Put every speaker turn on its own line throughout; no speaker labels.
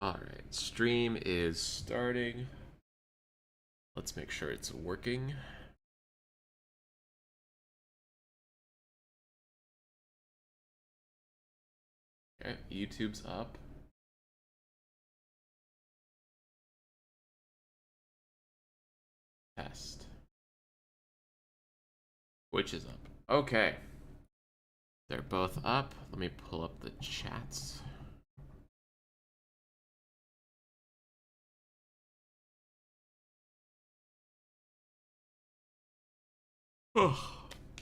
Alright, stream is starting. Let's make sure it's working. Okay, YouTube's up. Test. Which is up. Okay. They're both up. Let me pull up the chats.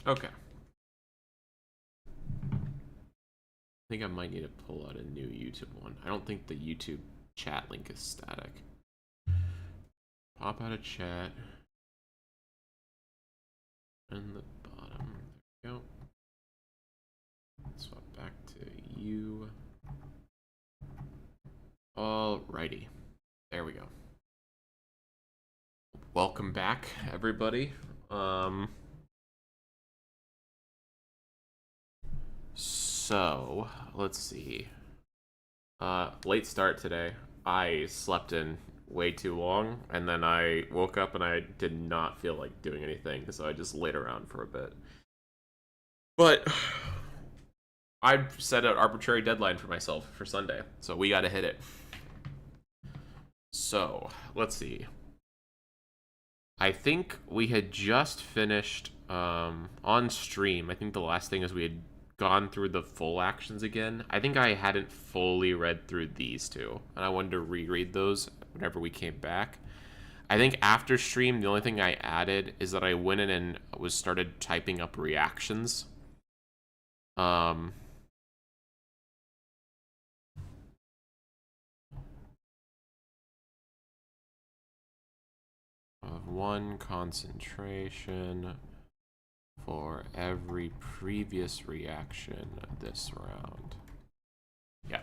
Okay. I think I might need to pull out a new YouTube one. I don't think the YouTube chat link is static. Pop out of chat. And the bottom. There we go. Swap back to you. Alrighty. There we go. Welcome back, everybody. So, let's see. Late start today. I slept in way too long, and then I woke up and I did not feel like doing anything, so I just laid around for a bit. But I set an arbitrary deadline for myself for Sunday, so we gotta hit it. So, let's see. I think we had just finished on stream. I think the last thing is we had gone through the full actions again. I think I hadn't fully read through these two, and I wanted to reread those whenever we came back. I think after stream, the only thing I added is that I went in and started typing up reactions. Of one concentration for every previous reaction this round. Yeah.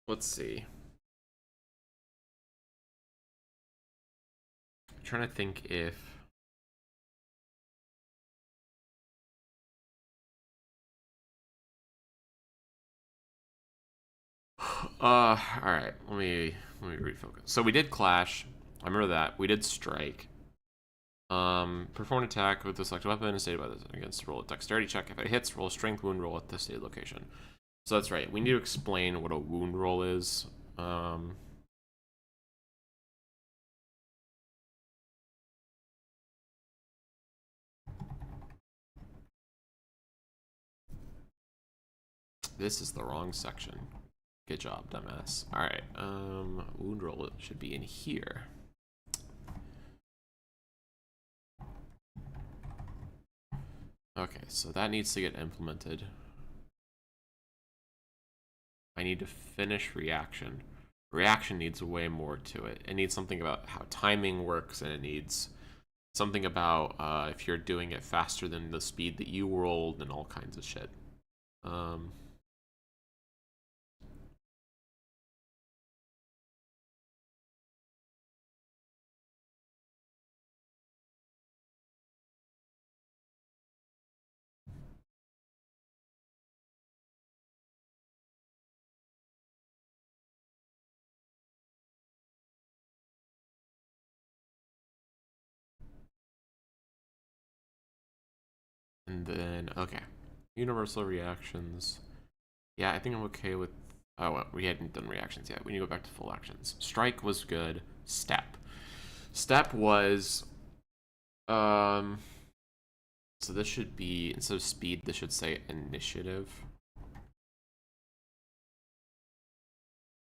Let's see. I'm trying to think if all right, let me refocus. So we did clash. I remember that. We did strike. Perform an attack with the selected weapon and stated by this against roll a dexterity check. If it hits, roll a strength wound roll at the stated location. So that's right. We need to explain what a wound roll is. This is the wrong section. Good job, dumbass. Alright, wound roll should be in here. Okay, so that needs to get implemented. I need to finish reaction. Reaction needs way more to it. It needs something about how timing works, and it needs something about if you're doing it faster than the speed that you rolled and all kinds of shit. And then, okay. Universal reactions. Yeah, I think I'm okay with... Oh, well, we hadn't done reactions yet. We need to go back to full actions. Strike was good. Step. Step was... So this should be... Instead of speed, this should say initiative.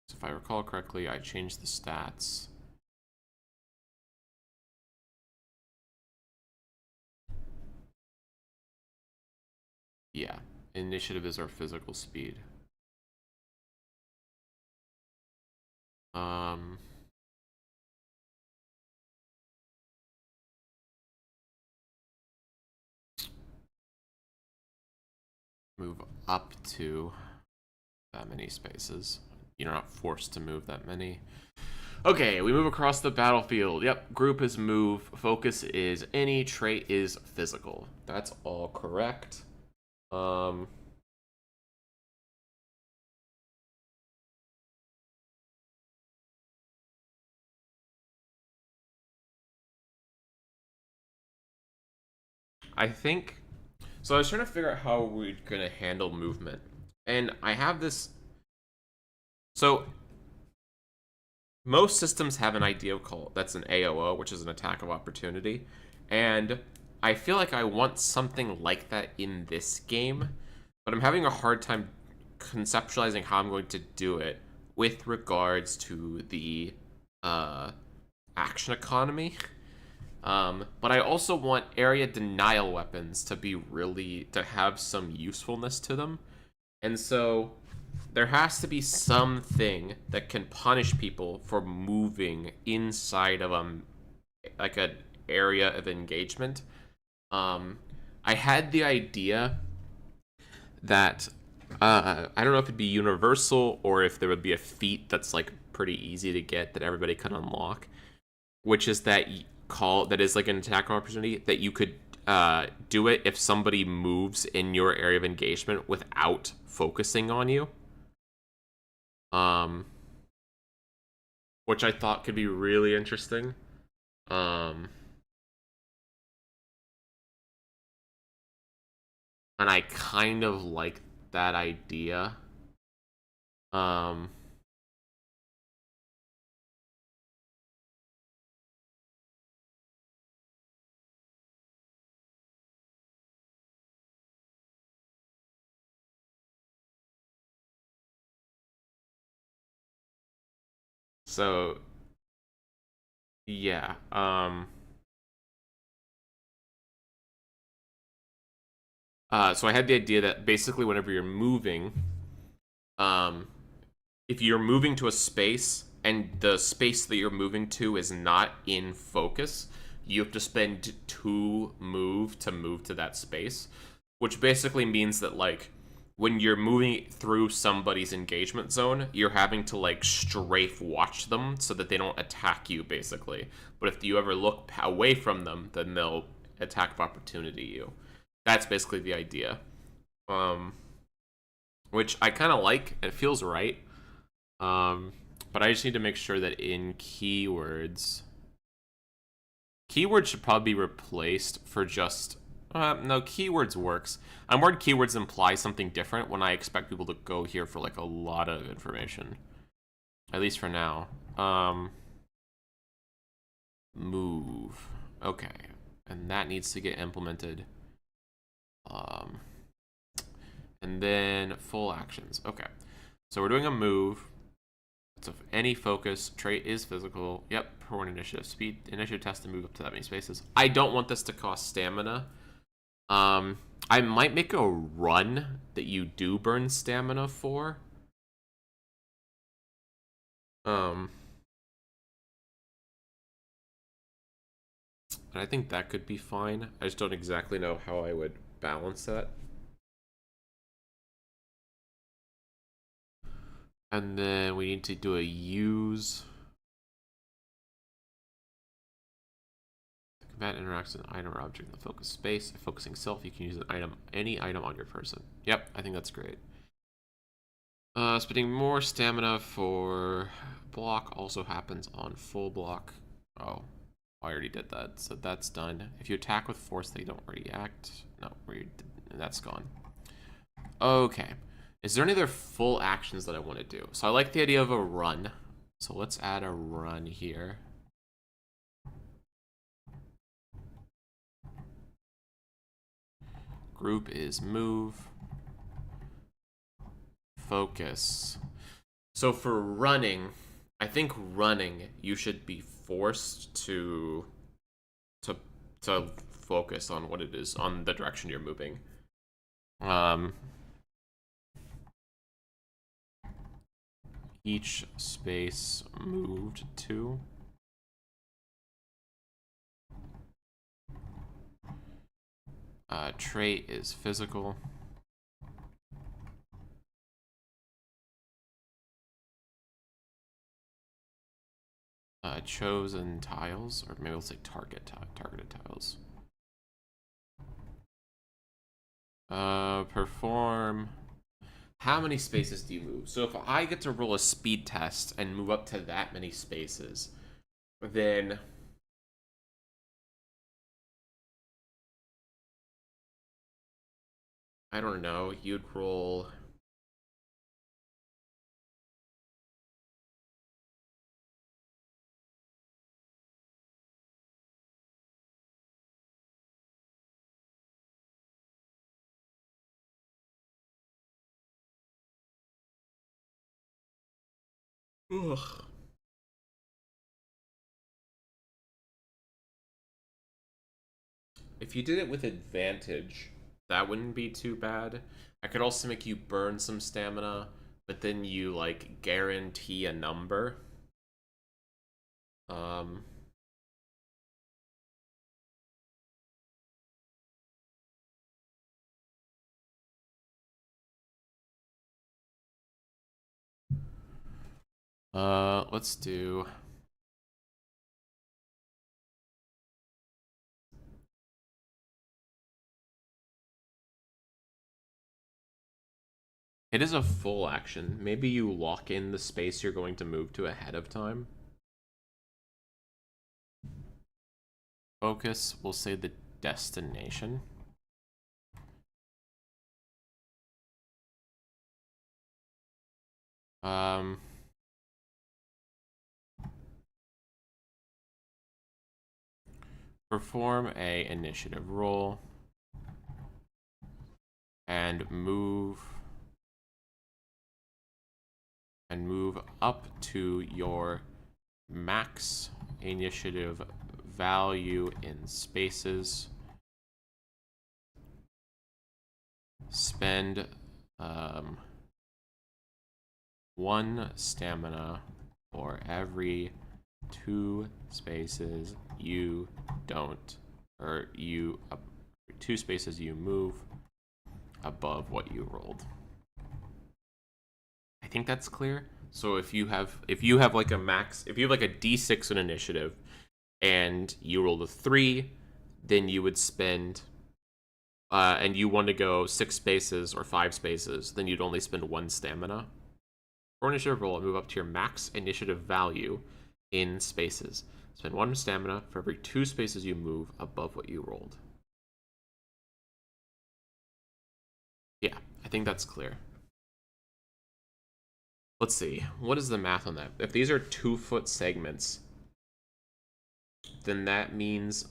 So if I recall correctly, I changed the stats. Yeah, initiative is our physical speed. Move up to that many spaces. You're not forced to move that many. Okay, we move across the battlefield. Yep, group is move, focus is any, trait is physical. That's all correct. Um, I think so. I was trying to figure out how we're gonna handle movement, and I have this. So most systems have an idea called that's an AOO, which is an attack of opportunity, and I feel like I want something like that in this game, but I'm having a hard time conceptualizing how I'm going to do it with regards to the uh, action economy. But I also want area denial weapons to be really to have some usefulness to them, and so there has to be something that can punish people for moving inside of like an area of engagement. Um, I had the idea that I don't know if it'd be universal or if there would be a feat that's like pretty easy to get that everybody can unlock, which is that is like an attack opportunity that you could do it if somebody moves in your area of engagement without focusing on you. Um, which I thought could be really interesting. Um, and I kind of like that idea. Um, so yeah. So I had the idea that basically whenever you're moving, um, if you're moving to a space and the space that you're moving to is not in focus, you have to spend 2 move to move to that space, which basically means that like when you're moving through somebody's engagement zone, you're having to like strafe watch them so that they don't attack you basically. But if you ever look away from them, then they'll attack of opportunity you. That's basically the idea. Um which I kind of like. It feels right. Um, but I just need to make sure that in keywords should probably be replaced for just. No, keywords works. I'm worried keywords imply something different when I expect people to go here for like a lot of information. At least for now. Move. Okay, and that needs to get implemented. Um, and then full actions. Okay, so we're doing a move. So if any focus trait is physical. Yep, per one initiative. Speed initiative test to move up to that many spaces. I don't want this to cost stamina. I might make a run that you do burn stamina for. Um, and I think that could be fine. I just don't exactly know how I would balance that. And then we need to do a use. The combatant interacts with an item or object in the focus space. If focusing self, you can use an item, any item on your person. Yep, I think that's great. Spending more stamina for block also happens on full block. Oh, I already did that, so that's done. If you attack with force, they don't react. No, that's gone. Okay. Is there any other full actions that I want to do? So I like the idea of a run. So let's add a run here. Group is move. Focus. So for running, I think running, you should be forced to to focus on what it is, on the direction you're moving. Each space moved to. Trait is physical. chosen tiles, or maybe we'll say targeted tiles. Perform. How many spaces do you move? So if I get to roll a speed test and move up to that many spaces, then I don't know, you'd roll. Ugh. If you did it with advantage, that wouldn't be too bad. I could also make you burn some stamina, but then you like guarantee a number. Um, let's do. It is a full action. Maybe you lock in the space you're going to move to ahead of time. Focus, we'll say the destination. Um, perform a initiative roll and move up to your max initiative value in spaces. Spend 1 stamina for every 2 spaces you don't, or you 2 spaces you move above what you rolled. I think that's clear. So if you have like a max, if you have like a D6 in initiative and you rolled a 3, then you would spend and you want to go 6 spaces or 5 spaces, then you'd only spend 1 stamina. For initiative roll, move up to your max initiative value in spaces. Spend 1 stamina for every 2 spaces you move above what you rolled. Yeah, I think that's clear. Let's see. What is the math on that? If these are 2-foot segments, then that means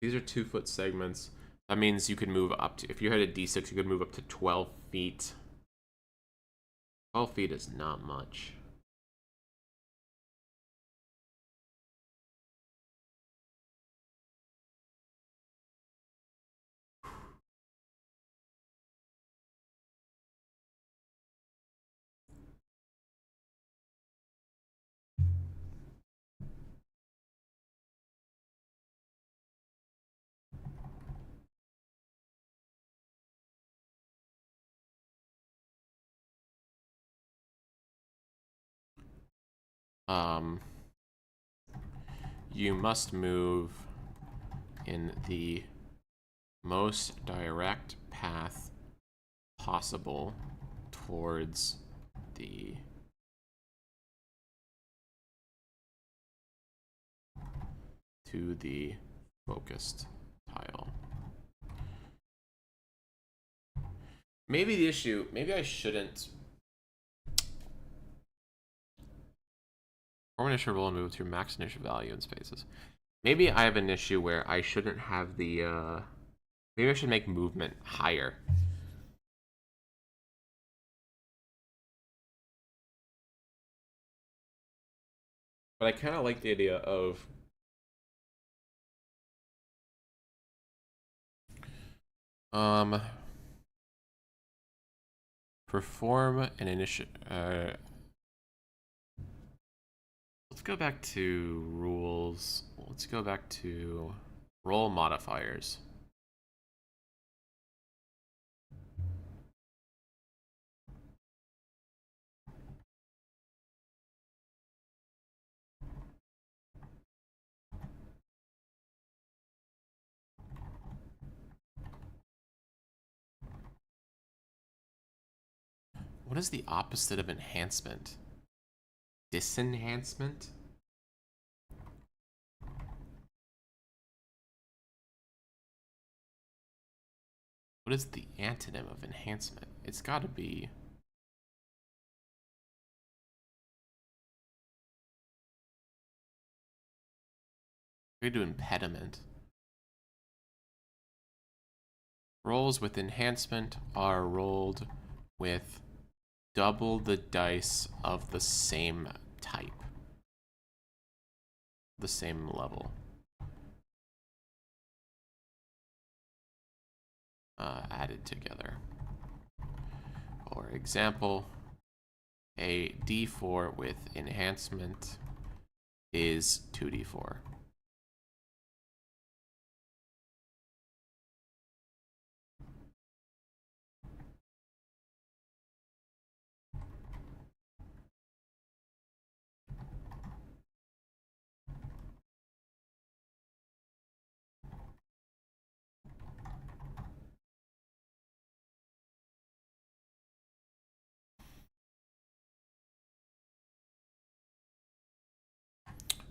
these are 2-foot segments. That means you could move up to, if you had a D6, you could move up to 12 feet. 12 feet is not much. You must move in the most direct path possible towards the focused tile. Maybe the issue, maybe I shouldn't. Or initial roll and move to max initial value in spaces. Maybe I have an issue where I shouldn't have the, maybe I should make movement higher. But I kind of like the idea of perform an initiative. Let's go back to rules. Let's go back to roll modifiers. What is the opposite of enhancement? Disenhancement? What is the antonym of enhancement? It's gotta be... We do impediment. Rolls with enhancement are rolled with double the dice of the same type. The same level. Added together. For example, a d4 with enhancement is 2d4.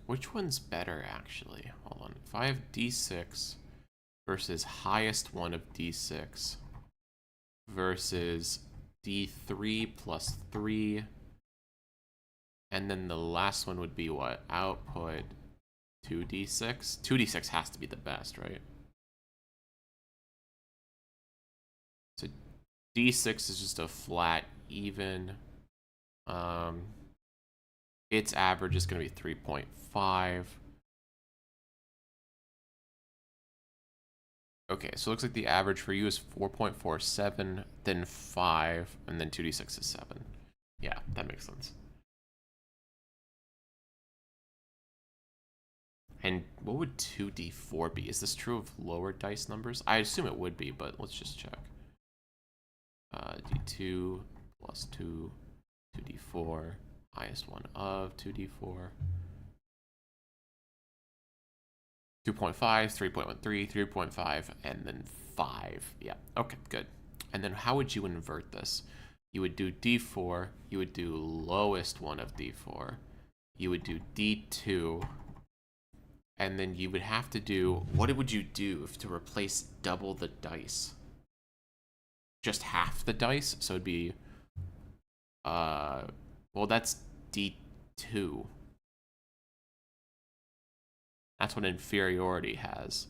Which one's better, actually? Hold on. If I have d6 versus highest one of d6 versus d3 plus 3, and then the last one would be what? Output 2d6? 2d6 has to be the best, right? So d6 is just a flat even. Its average is going to be 3.5. Okay, so it looks like the average for you is 4.47, then 5, and then 2d6 is 7. Yeah, that makes sense. And what would 2d4 be? Is this true of lower dice numbers? I assume it would be, but let's just check. D2 plus 2, 2d4, highest one of 2d4. 2.5, 3.13, 3.5, and then 5. Yeah, okay, good. And then how would you invert this? You would do d4, you would do lowest one of d4, you would do d2, and then you would have to do, what would you do to replace double the dice? Just half the dice, so it'd be, well, that's d2. That's what inferiority has.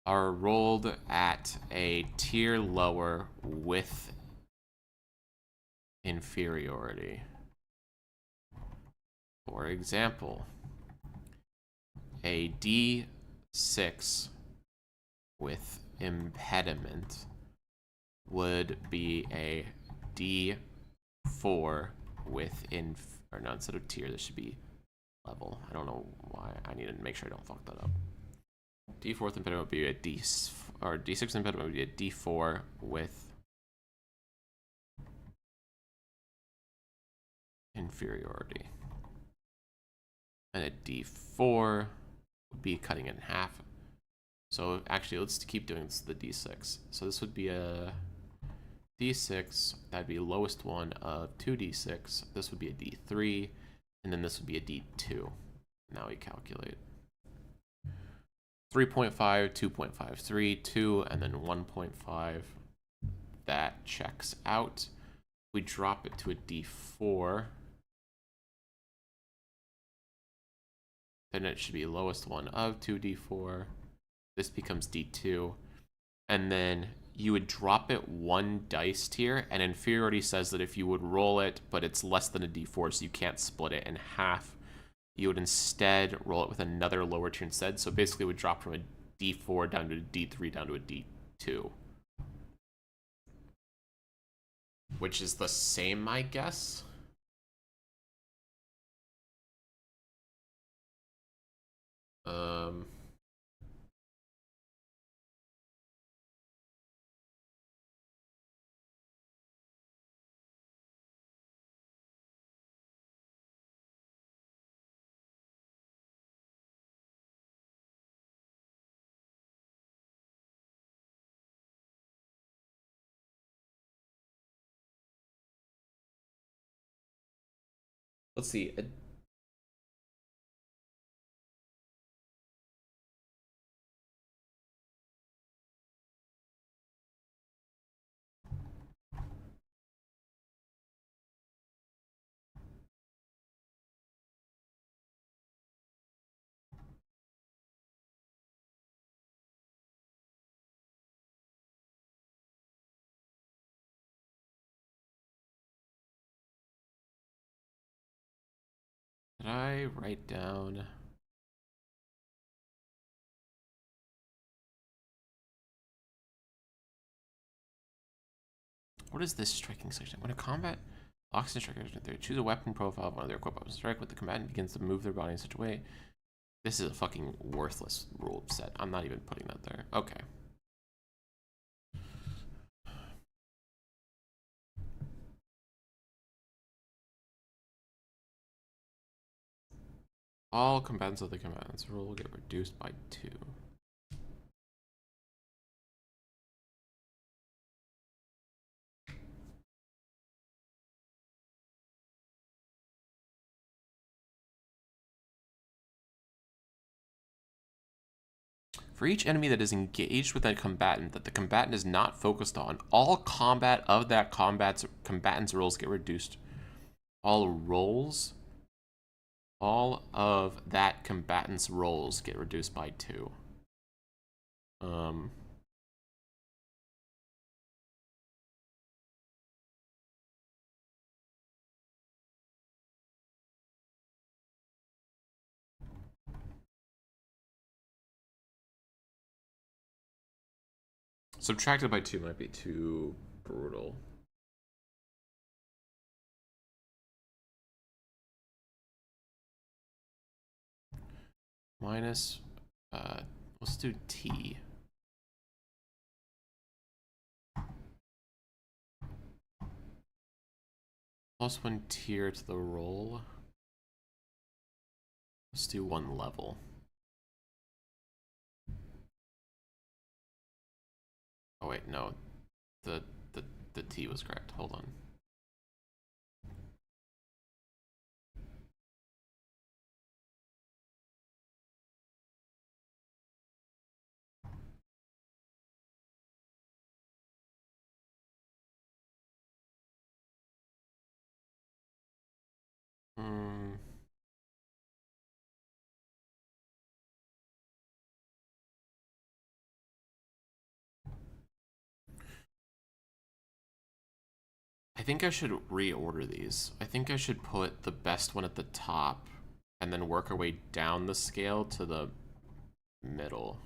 Are rolled at a tier lower with inferiority. For example, a d6 with impediment would be a d4 with or no, instead of tier, this should be level. I don't know why. I need to make sure I don't fuck that up. D4 impediment would be a or D6 impediment would be a D4 with inferiority. And a D4 would be cutting it in half. So actually, let's keep doing this to the D6. So this would be a D6, that'd be lowest one of 2D6. This would be a D3, and then this would be a D2. Now we calculate. 3.5, 2.53, 2, and then 1.5. That checks out. We drop it to a D4. Then it should be lowest one of 2D4. This becomes D2. And then you would drop it one dice tier, and inferiority says that if you would roll it, but it's less than a D4, so you can't split it in half, you would instead roll it with another lower tier instead. So basically, it would drop from a D4 down to a D3 down to a D2, which is the same, I guess. Um, let's see. Did I write down? What is this striking section? When a combat locks in striker, they choose a weapon profile of one of their equipped weapons. Strike with the combatant begins to move their body in such a way. This is a fucking worthless rule set. I'm not even putting that there. Okay. All combatants of the combatant's rule will get reduced by 2. For each enemy that is engaged with a combatant that the combatant is not focused on, all combat of that combatant's rolls get reduced. All of that combatant's rolls get reduced by 2. Subtracted by 2 might be too brutal. Minus, let's do T. Plus 1 tier to the roll. Let's do 1 level. Oh wait, no. The T was correct. Hold on. I think I should reorder these. I think I should put the best one at the top and then work our way down the scale to the middle.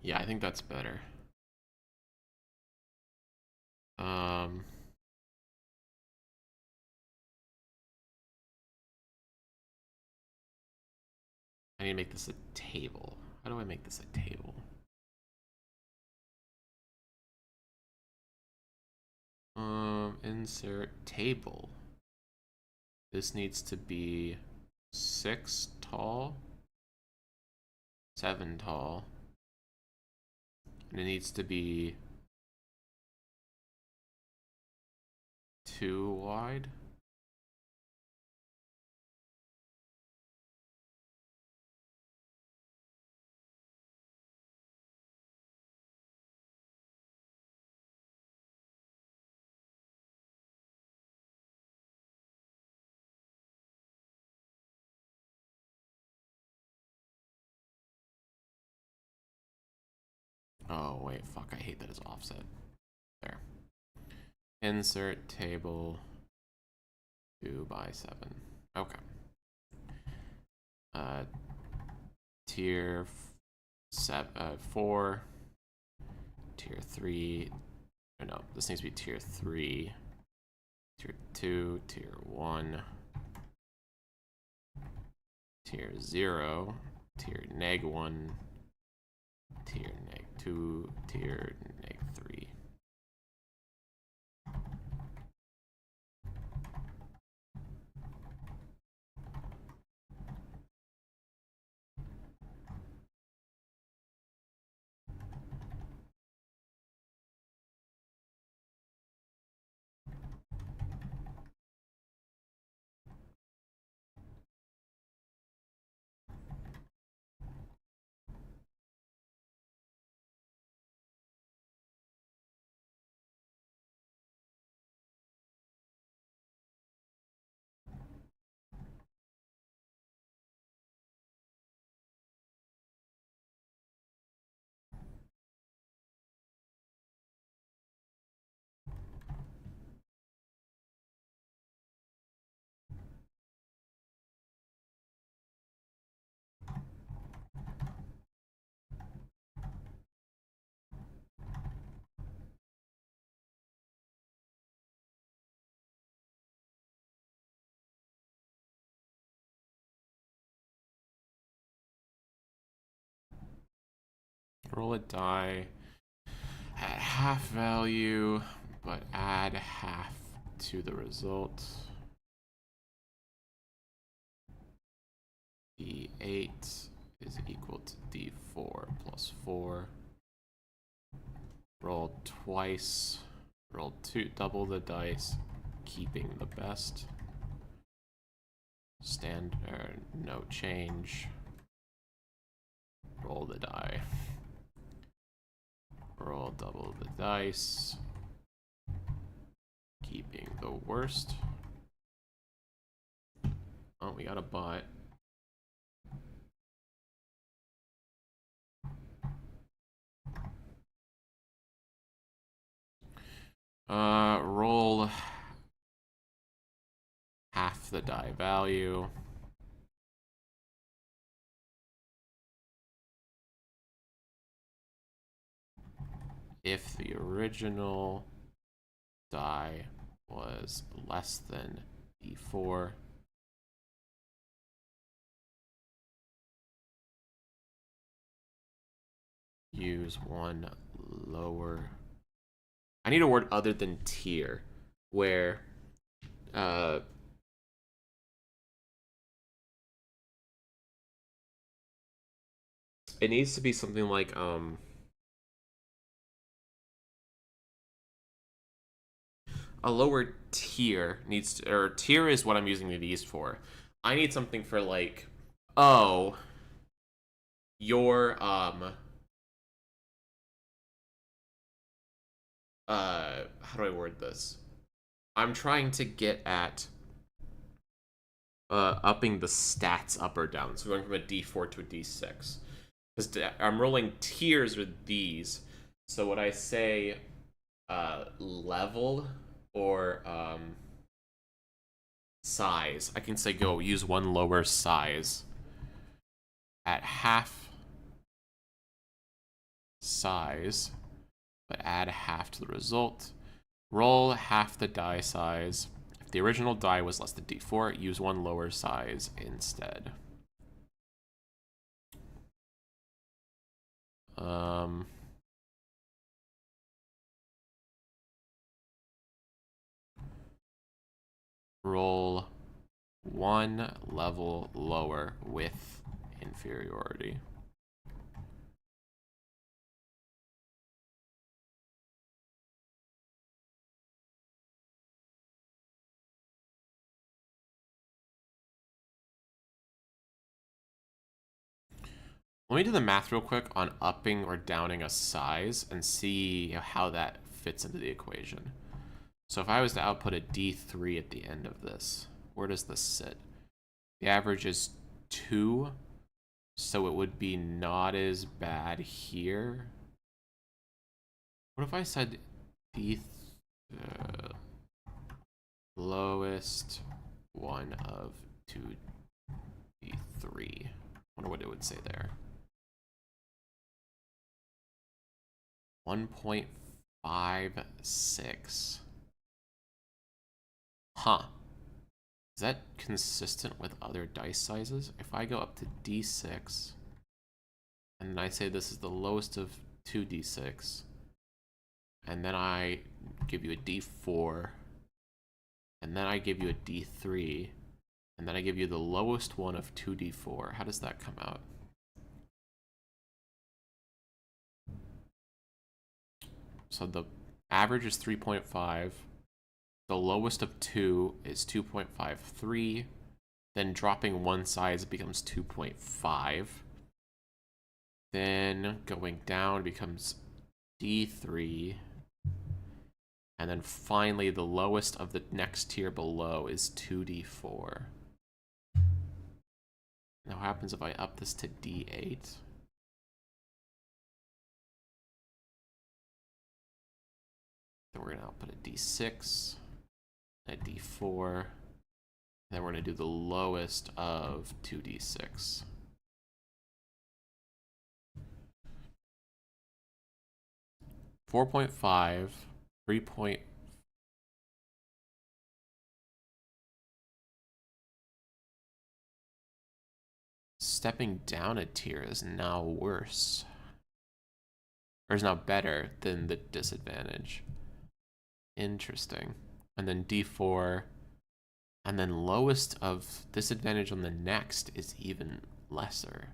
Yeah, I think that's better. I need to make this a table. How do I make this a table? Insert table. This needs to be 6 tall, 7 tall, and it needs to be 2 wide. Oh, wait, fuck, I hate that it's offset. There. Insert table 2 by 7. Okay. Tier 4. Tier 3. Oh, no, this needs to be tier 3. Tier 2, tier 1. Tier 0. Tier neg 1. Tier neg 2. Tier neg 3. Roll a die at half value, but add half to the result. D8 is equal to D4 plus 4. Roll twice. Roll 2, double the dice, keeping the best. Standard, no change. Roll the die. Roll double the dice, keeping the worst. Oh, we got a bot. Roll half the die value. If the original die was less than D4, use one lower. I need a word other than tier, where it needs to be something like a lower tier needs to, or tier is what I'm using these for. I need something for like, oh, your how do I word this? I'm trying to get at upping the stats up or down. So going from a D4 to a D6. Because I'm rolling tiers with these. So would I say level or size? I can say go use one lower size. At half size, but add half to the result. Roll half the die size. If the original die was less than D4, use one lower size instead. Roll one level lower with inferiority. Let me do the math real quick on upping or downing a size and see how that fits into the equation. So if I was to output a D3 at the end of this, where does this sit? The average is 2, so it would be not as bad here. What if I said D lowest one of 2d3? Wonder what it would say there. 1.56. Huh. Is that consistent with other dice sizes? If I go up to d6, and I say this is the lowest of 2d6, and then I give you a d4, and then I give you a d3, and then I give you the lowest one of 2d4, how does that come out? So the average is 3.5. The lowest of 2 is 2.53. Then dropping one size becomes 2.5. Then going down becomes D3. And then finally, the lowest of the next tier below is 2D4. Now, what happens if I up this to D8? Then we're going to output a D6, a D4, and then we're going to do the lowest of 2D6. .5, 3. Stepping down a tier is now worse. Or is now better than the disadvantage. Interesting. And then D4. And then lowest of disadvantage on the next is even lesser.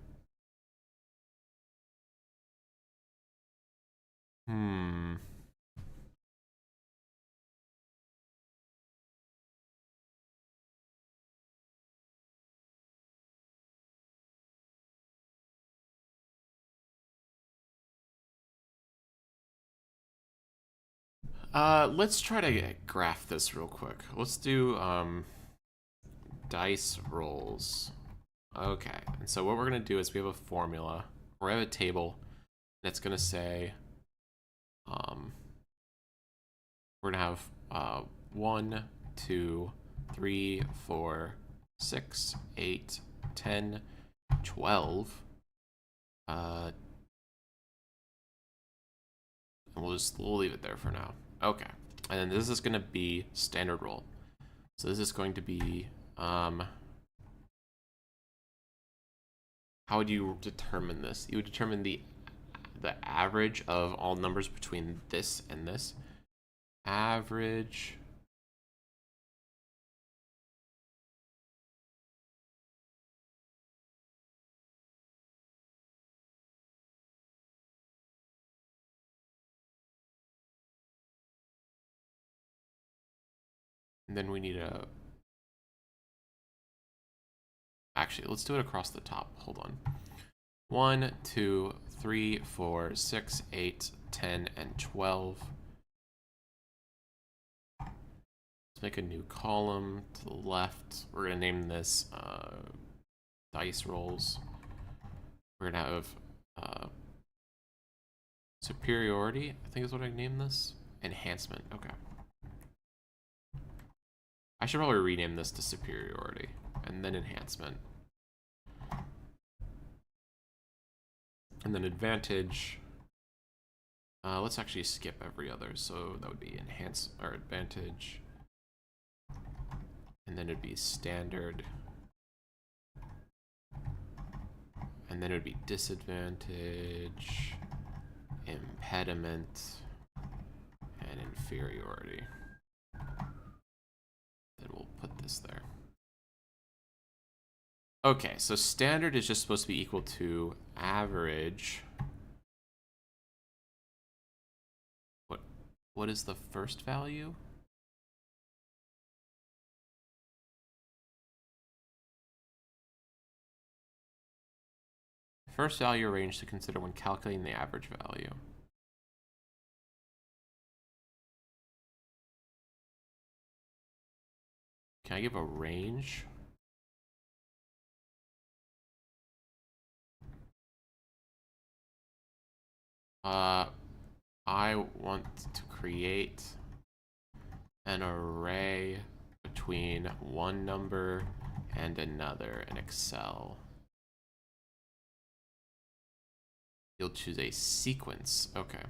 Let's try to graph this real quick. Let's do dice rolls. Okay, and so what we're gonna do is we have a formula, or we have a table that's gonna say, we're gonna have 1, 2, 3, 4, 6, 8, 10, 12. And we'll leave it there for now. Okay, and then this is gonna be standard roll. So this is going to be how would you determine this? You would determine the average of all numbers between this and this. Average and then we need a actually let's do it across the top. Hold on. 1, 2, 3, 4, 6, 8, 10, and 12. Let's make a new column to the left. We're gonna name this dice rolls. We're gonna have superiority, I think is what I named this. Enhancement, okay. I should probably rename this to superiority and then enhancement. And then advantage. Let's actually skip every other. So that would be enhance or advantage. And then it'd be standard. And then it'd be disadvantage, impediment, and inferiority. Then we'll put this there. Okay, so standard is just supposed to be equal to average. What is the first value? First value range to consider when calculating the average value. Can I give a range? I want to create an array between one number and another in Excel. You'll choose a sequence. Okay.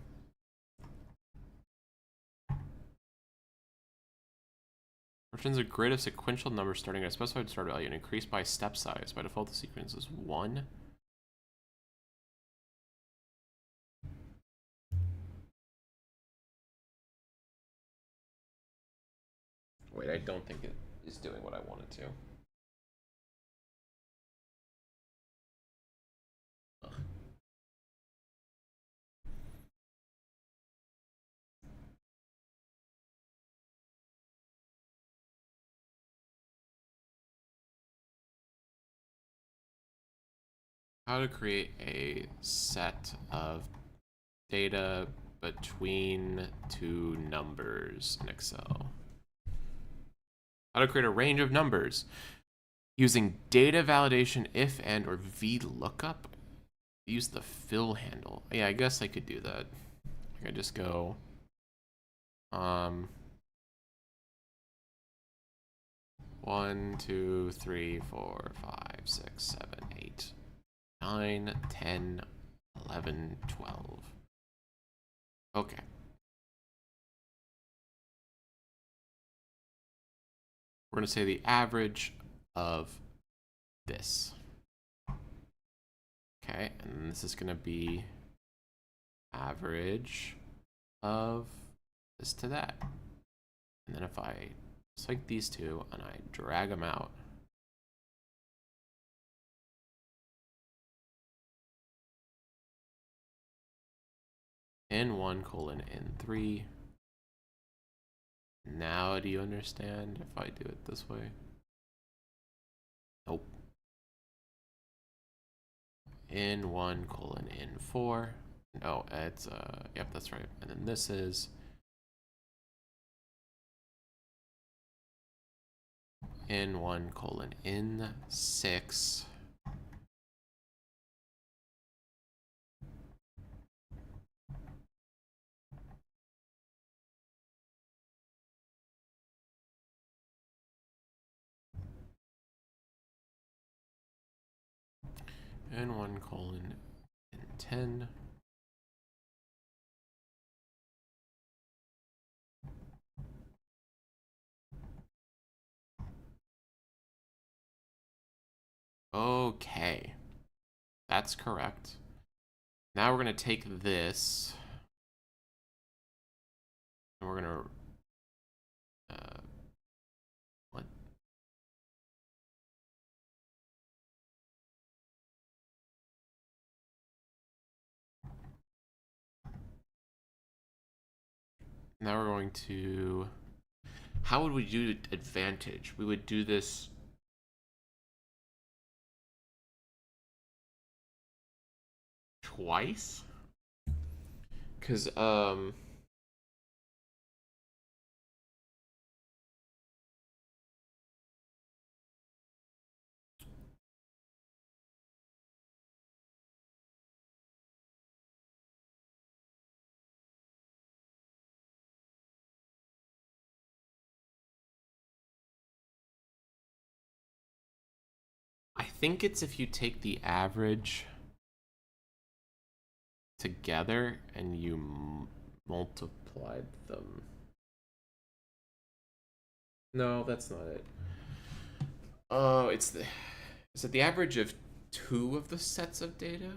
Returns a grid of sequential numbers starting at a specified start value and increased by step size. By default, the sequence is 1. Wait, I don't think it is doing what I want it to. Ugh. How to create a set of data between two numbers in Excel. How to create a range of numbers using data validation if and or VLOOKUP. Use the fill handle. Yeah, I guess I could do that. I could just go 1, 2, 3, 4, 5, 6, 7, 8, 9, 10, 11, 12. Okay. We're going to say the average of this. Okay, and this is going to be average of this to that. And then if I select these two and I drag them out, N1 colon N3. Now do you understand if I do it this way? Nope. N1 colon N4. No, it's yep, that's right. And then this is N1 colon N6. N1 colon N10. Okay, that's correct. Now we're going to take this and we're going to what? Now we're going to, how would we do advantage? We would do this twice? Because, I think it's if you take the average together and you multiplied them. No, that's not it. Oh, is it the average of two of the sets of data?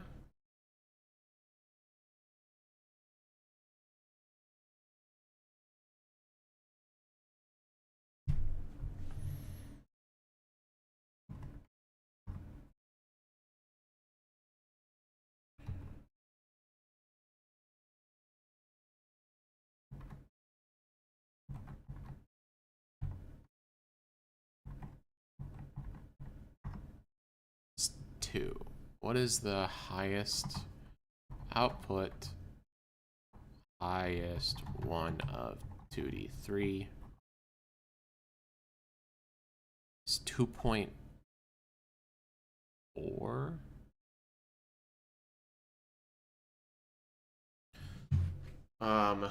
It's 2. What is the highest output? Highest one of 2D3 is 2.4. Um,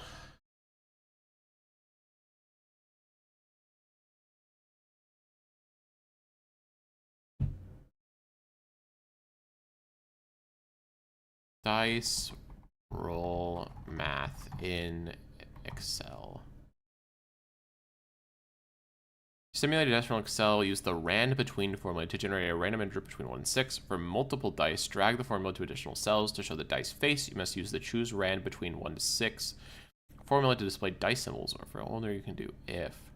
dice roll math in Excel. Simulated dice roll in Excel, use the rand between formula to generate a random integer between 1 and 6. For multiple dice, drag the formula to additional cells. To show the dice face, you must use the choose rand between 1 to 6 formula to display dice symbols, or for older, you can do if.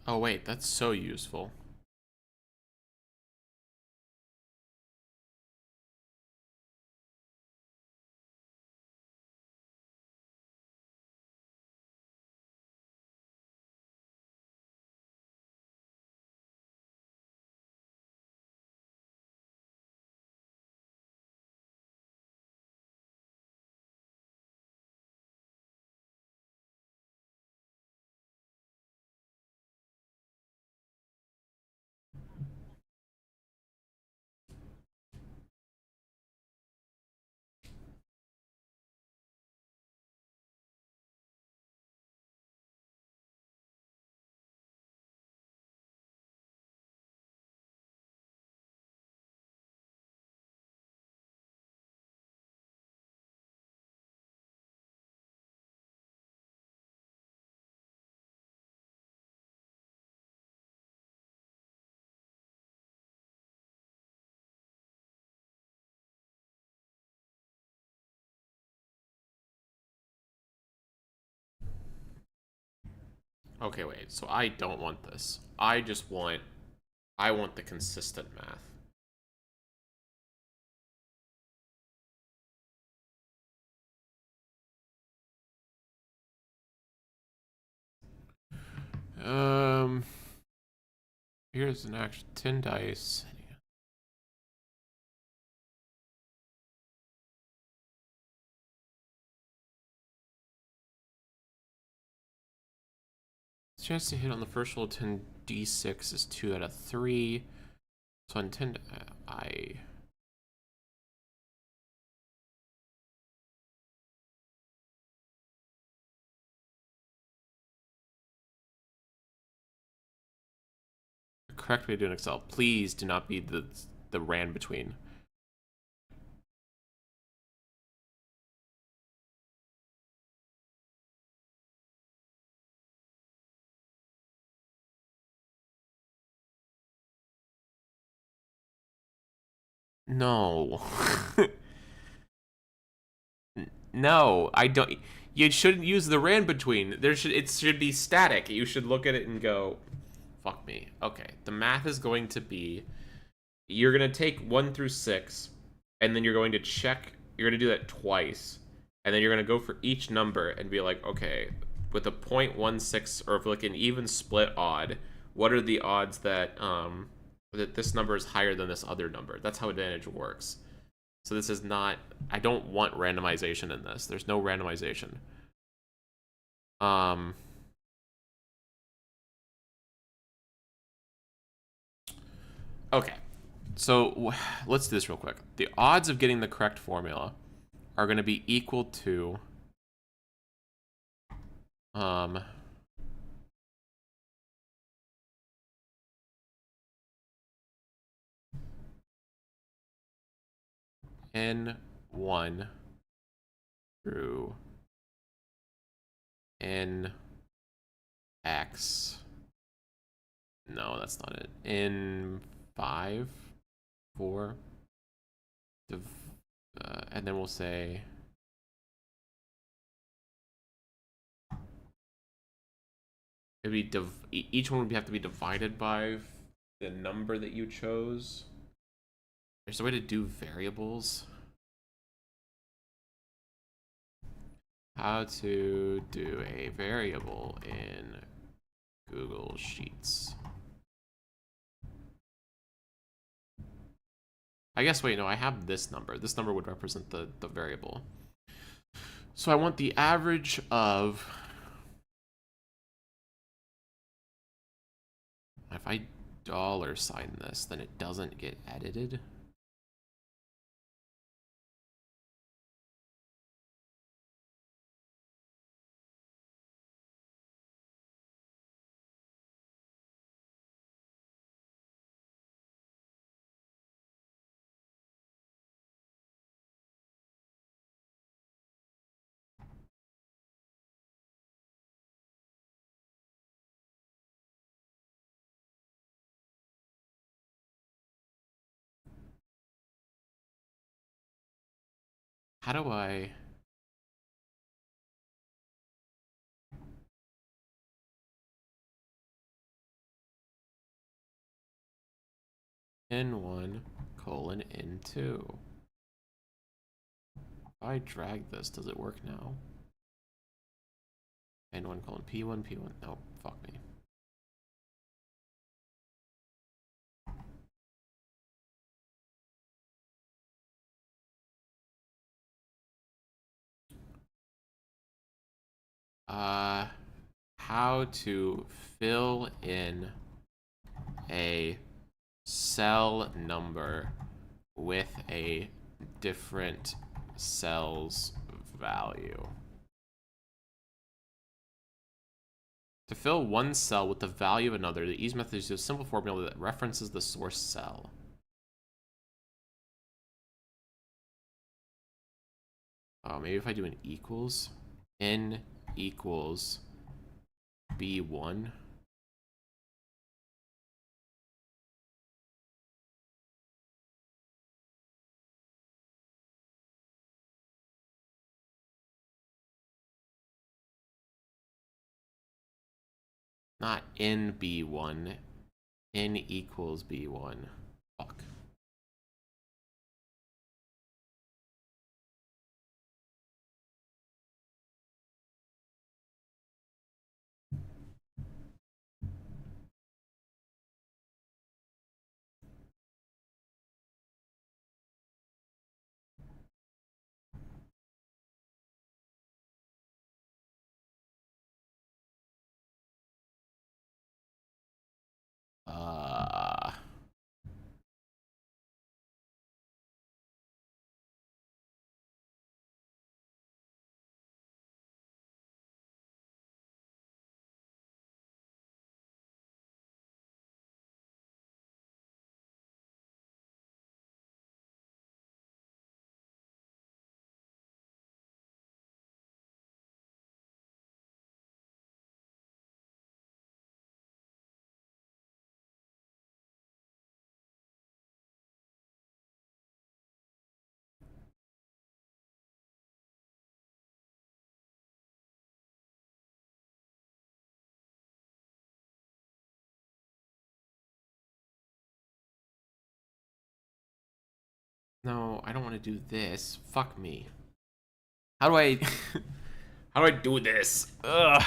Oh wait, that's so useful. Okay, wait. So I don't want this. I want the consistent math. Um, here's an actual 10 dice. Chance to hit on the first roll 10d6 is 2 out of 3. So on 10, I correct way to do an Excel. Please do not be the ran between. No. No, I don't. You shouldn't use the ran between. It should be static. You should look at it and go, fuck me. Okay, the math is going to be you're going to take 1 through 6 and then you're going to check, you're going to do that twice. And then you're going to go for each number and be like, okay, with a 0.16 or if like an even split odd, what are the odds that this number is higher than this other number? That's how advantage works. So this is not, I don't want randomization in this. There's no randomization. Um, okay. So let's do this real quick. The odds of getting the correct formula are going to be equal to um n1 through nx. No, that's not it. N5, 4, and then we'll say it'd be each one would have to be divided by the number that you chose. There's a way to do variables. How to do a variable in Google Sheets. I guess, wait, no, I have this number. This number would represent the variable. So I want the average of, if I $sign this, then it doesn't get edited. How do I... N1 colon N2. If I drag this, does it work now? N1 colon P1, P1. No, fuck me. How to fill in a cell number with a different cell's value. To fill one cell with the value of another, the ease method is a simple formula that references the source cell. Oh, maybe if I do an equals, n equals b1. Not in B1. N equals B1. Fuck. Uh, no, I don't want to do this. Fuck me. How do I... how do I do this? Ugh.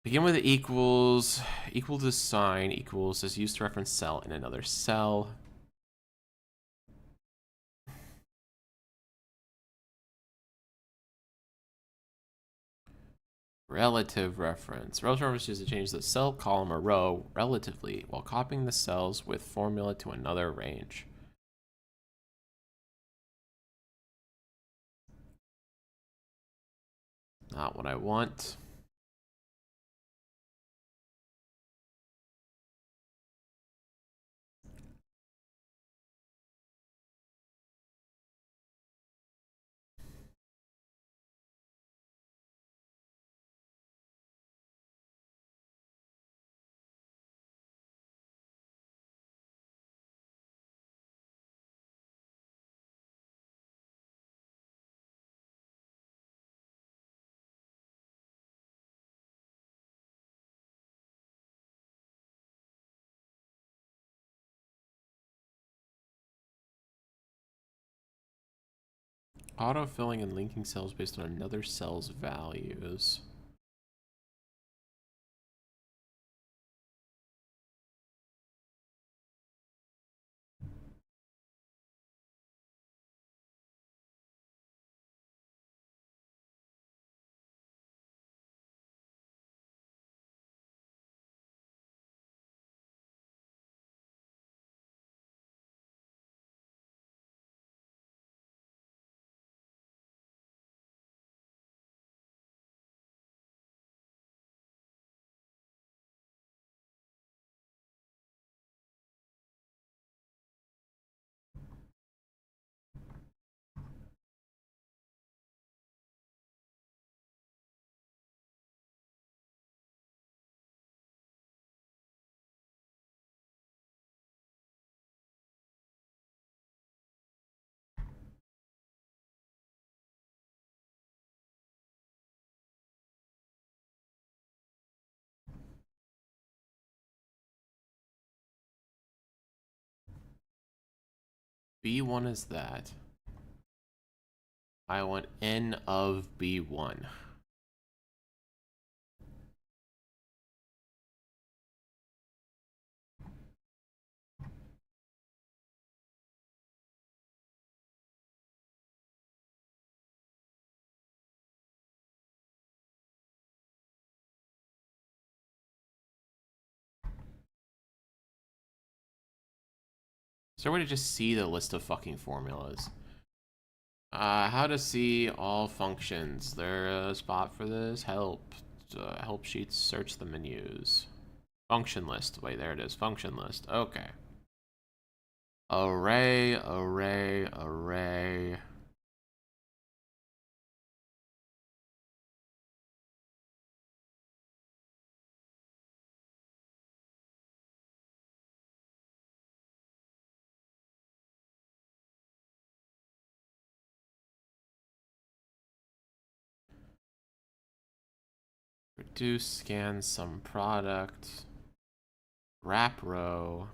Begin with equals. Equal to sign. Equals is used to reference cell in another cell. Relative reference. Relative reference is used to change the cell, column, or row relatively while copying the cells with formula to another range. Not what I want. Autofilling and linking cells based on another cell's values. B1 is that. I want N of B1. Is there a way to just see the list of fucking formulas? How to see all functions. There a spot for this? Help. Help sheets, search the menus. Function list. Wait, there it is. Function list. Okay. Array, array, array. reduce, scan some product, wrap row.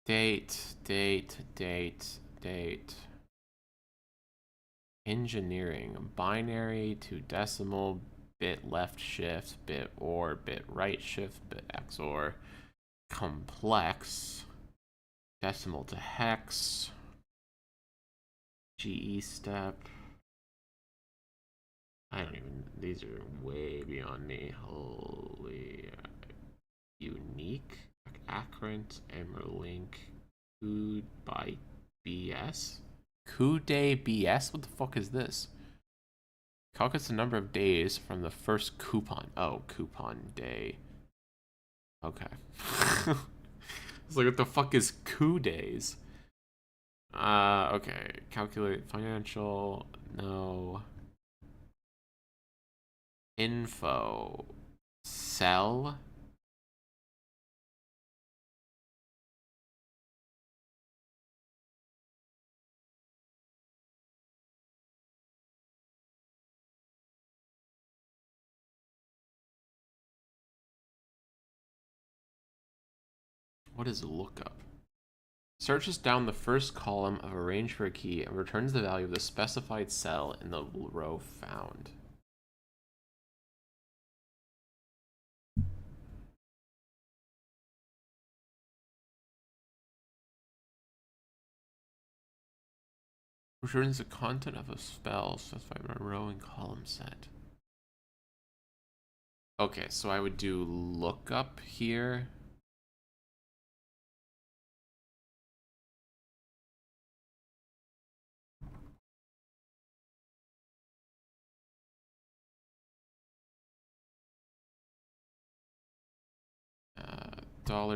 Date. Engineering, binary to decimal, bit left shift, bit or, bit right shift, bit XOR, complex, decimal to hex, GE step. I don't even, these are way beyond me. Holy, unique, accurate, Emerlink, food by BS. Day BS? What the fuck is this? Calculates the number of days from the first coupon. Oh, coupon day. Okay. It's like, what the fuck is coup days? Okay. Calculate financial. No. Info. Sell. What is lookup? Searches down the first column of a range for a key and returns the value of the specified cell in the row found. Returns the content of a spell specified by row and column set. Okay, so I would do lookup here.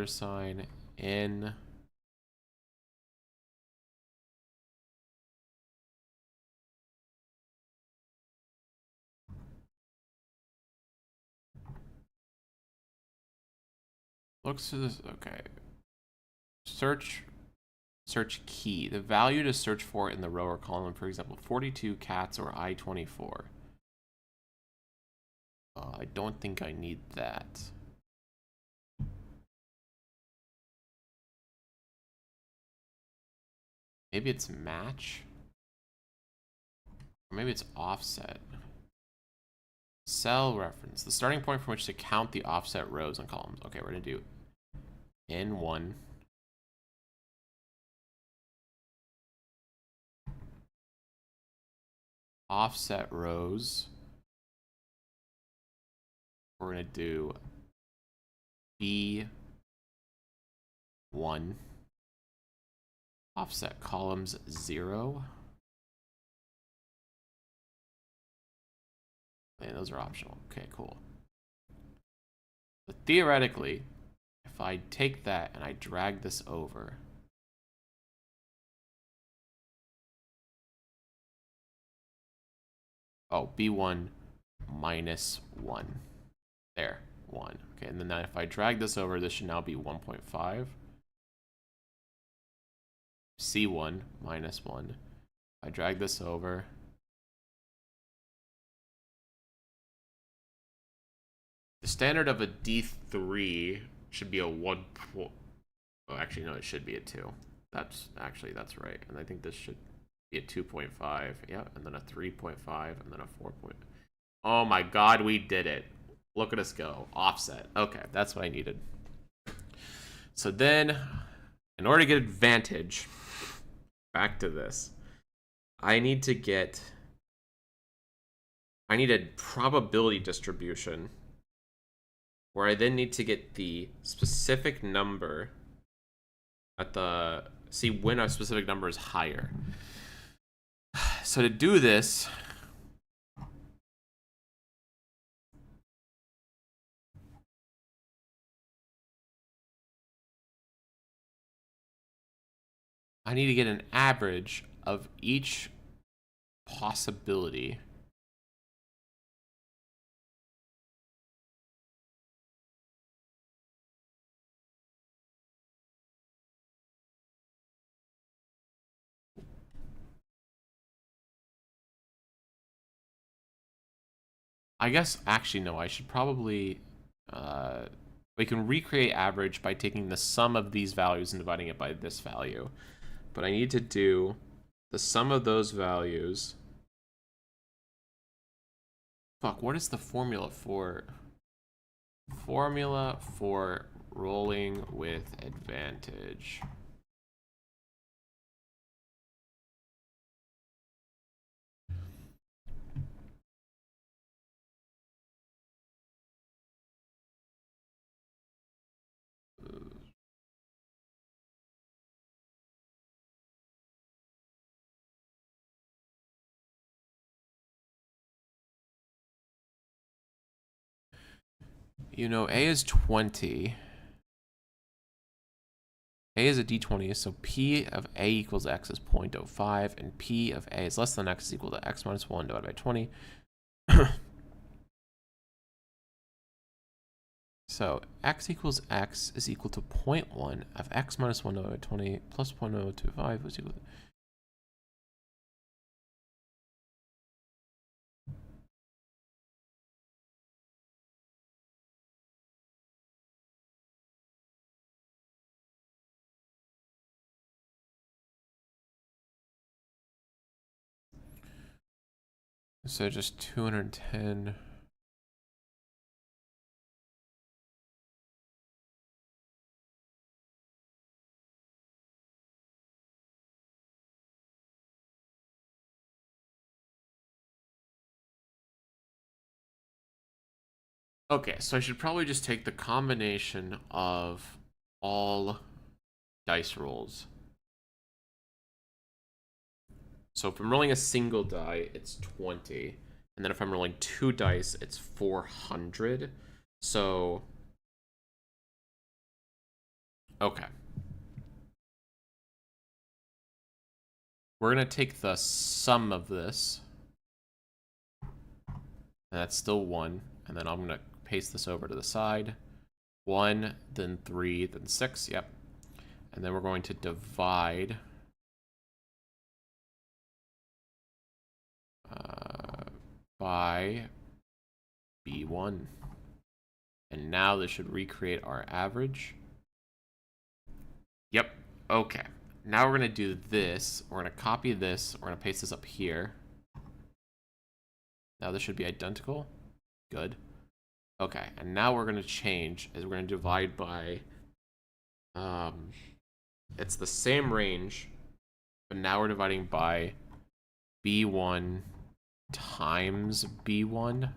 $sign in looks to this. Okay, search key, the value to search for in the row or column, for example 42 cats or I-24. I don't think I need that. Maybe it's match, or maybe it's offset. Cell reference, the starting point from which to count the offset rows and columns. Okay, we're gonna do N1 offset rows. We're gonna do B1 offset columns 0. And those are optional. Okay, cool. But theoretically, if I take that and I drag this over, oh, B1 minus 1. There, 1. Okay, and then if I drag this over, this should now be 1.5. C1 minus 1. I drag this over. The standard of a D3 should be a 1. Oh, actually, no, it should be a 2. That's right. And I think this should be a 2.5. Yeah, and then a 3.5, and then a 4. Oh my god, we did it. Look at us go. Offset. Okay, that's what I needed. So then, in order to get advantage, back to this, I need a probability distribution where I then need to get the specific number see when a specific number is higher. So to do this, I need to get an average of each possibility. I guess, actually, no, I should probably, we can recreate average by taking the sum of these values and dividing it by this value. But I need to do the sum of those values. Fuck, what is the formula for rolling with advantage? You know, A is 20. A is a d20, so P of A equals X is 0.05, and P of A is less than X is equal to X minus 1 divided by 20. So X equals X is equal to 0.1 of X minus 1 divided by 20 plus 0.025 was equal to... So just 210. Okay, so I should probably just take the combination of all dice rolls. So if I'm rolling a single die, it's 20. And then if I'm rolling 2 dice, it's 400. So, okay. We're going to take the sum of this. And that's still 1. And then I'm going to paste this over to the side. 1, then 3, then 6. Yep. And then we're going to divide by B1. And now this should recreate our average. Yep. Okay. Now we're going to do this. We're going to copy this. We're going to paste this up here. Now this should be identical. Good. Okay. And now we're going to change is we're going to divide by... it's the same range, but now we're dividing by B1 times B1.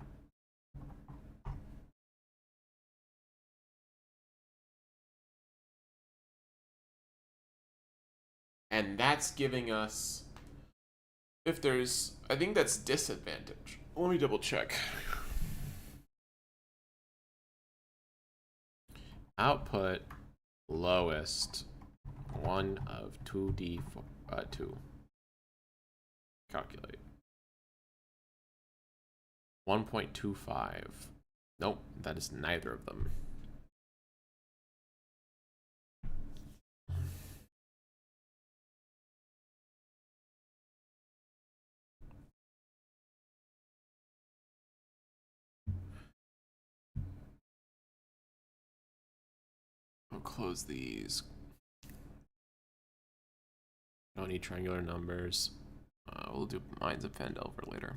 And that's giving us, if there's, I think that's disadvantage. Let me double check. Output lowest 1 of 2d2. Calculate. 1.25. Nope, that is neither of them. I'll close these. Don't need triangular numbers. We'll do Mines of Phandelver later.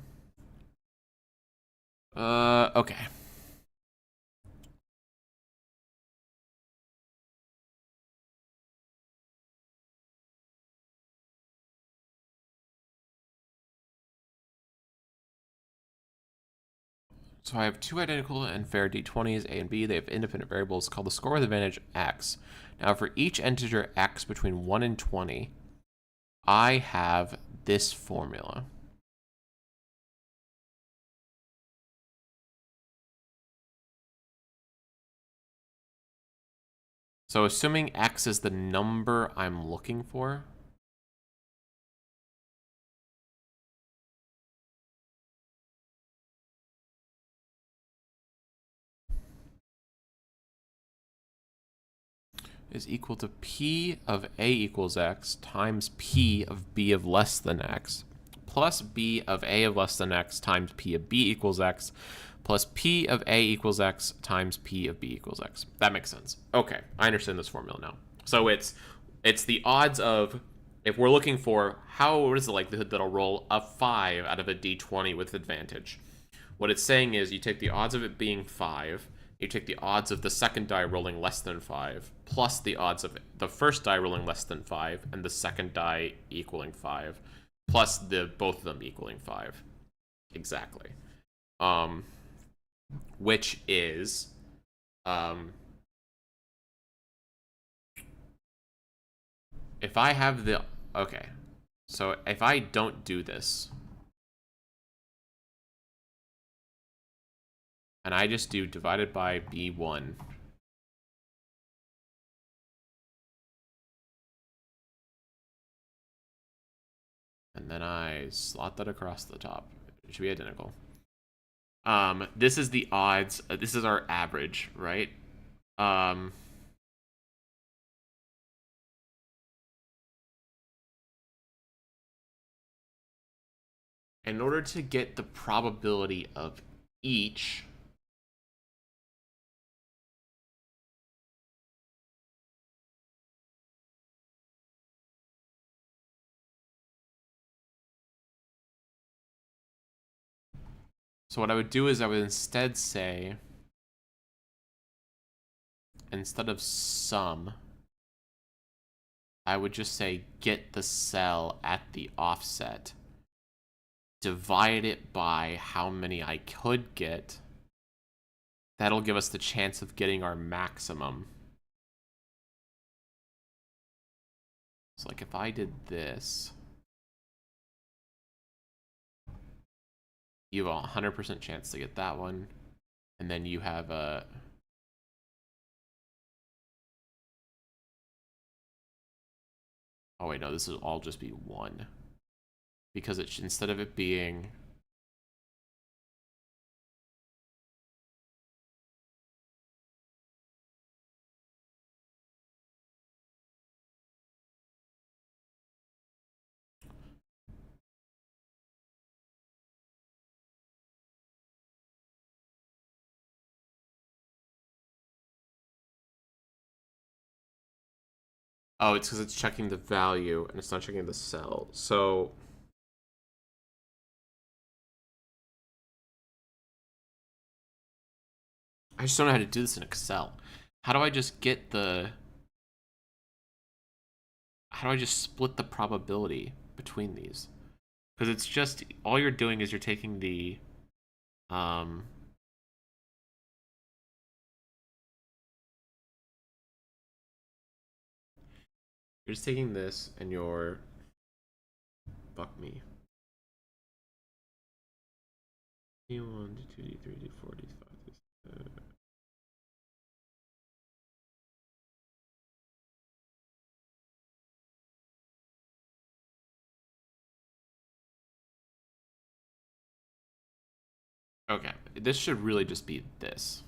Okay. So I have 2 identical and fair d20s, A and B. They have independent variables called the score with advantage x. Now for each integer x between 1 and 20, I have this formula. So assuming x is the number I'm looking for, is equal to P of A equals X times P of B of less than X plus b of a of less than x times p of b equals x plus p of a equals x times p of b equals x. That makes sense. Okay, I understand this formula now. So it's the odds of, if we're looking for what is the likelihood that I'll roll a 5 out of a d20 with advantage. What it's saying is you take the odds of it being 5, you take the odds of the second die rolling less than 5, plus the odds of the first die rolling less than 5, and the second die equaling 5, plus both of them equaling 5. Exactly. Which is if I have the okay, so if I don't do this and I just do divided by b1, and then I slot that across the top, it should be identical. This is the odds. This is our average, right? In order to get the probability of each, so what I would do is I would instead say, instead of sum, I would just say get the cell at the offset, divide it by how many I could get. That'll give us the chance of getting our maximum. So like if I did this, you have a 100% chance to get that one, and then you have a oh wait, no, this will all just be 1, because it instead of it being oh, it's because it's checking the value and it's not checking the cell. So I just don't know how to do this in Excel. How do I just get how do I just split the probability between these? Because it's just, all you're doing is you're taking the you're just taking this and you're fuck me. D1, D2, D3, D4, D5, D6. Okay, this should really just be this.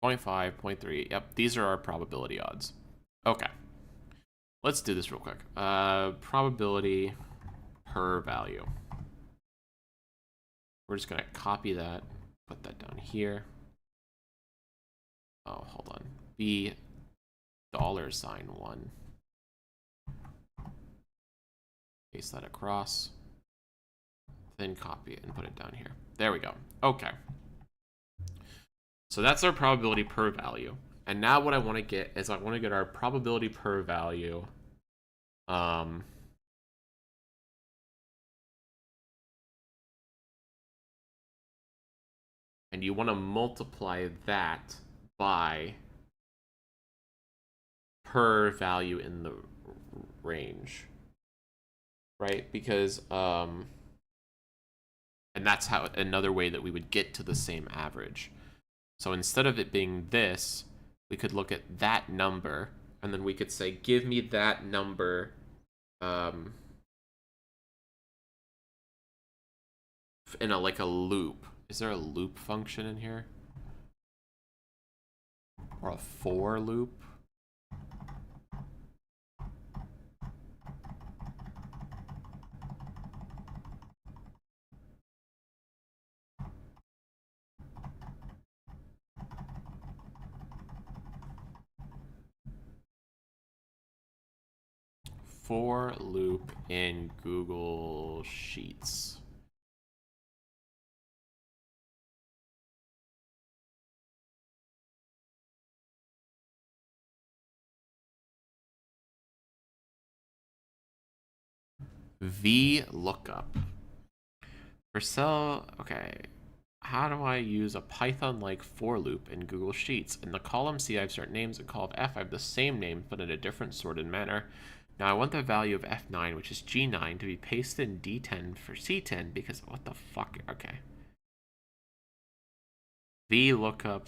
.5, 0.3. Yep, these are our probability odds. Okay. Let's do this real quick. Probability per value. We're just gonna copy that, put that down here. Oh, hold on. $$1. Paste that across. Then copy it and put it down here. There we go. Okay. So that's our probability per value. And now what I want to get is I want to get our probability per value. And you want to multiply that by per value in the range, right? Because and that's how another way that we would get to the same average. So instead of it being this, we could look at that number, and then we could say, give me that number in a like a loop. Is there a loop function in here? Or a for loop? for loop in Google Sheets. VLOOKUP. For cell, okay. How do I use a Python-like for loop in Google Sheets? In the column C, I have certain names. In column F, I have the same name, but in a different sorted manner. Now, I want the value of F9, which is G9, to be pasted in D10 for C10 because what the fuck? Okay. VLOOKUP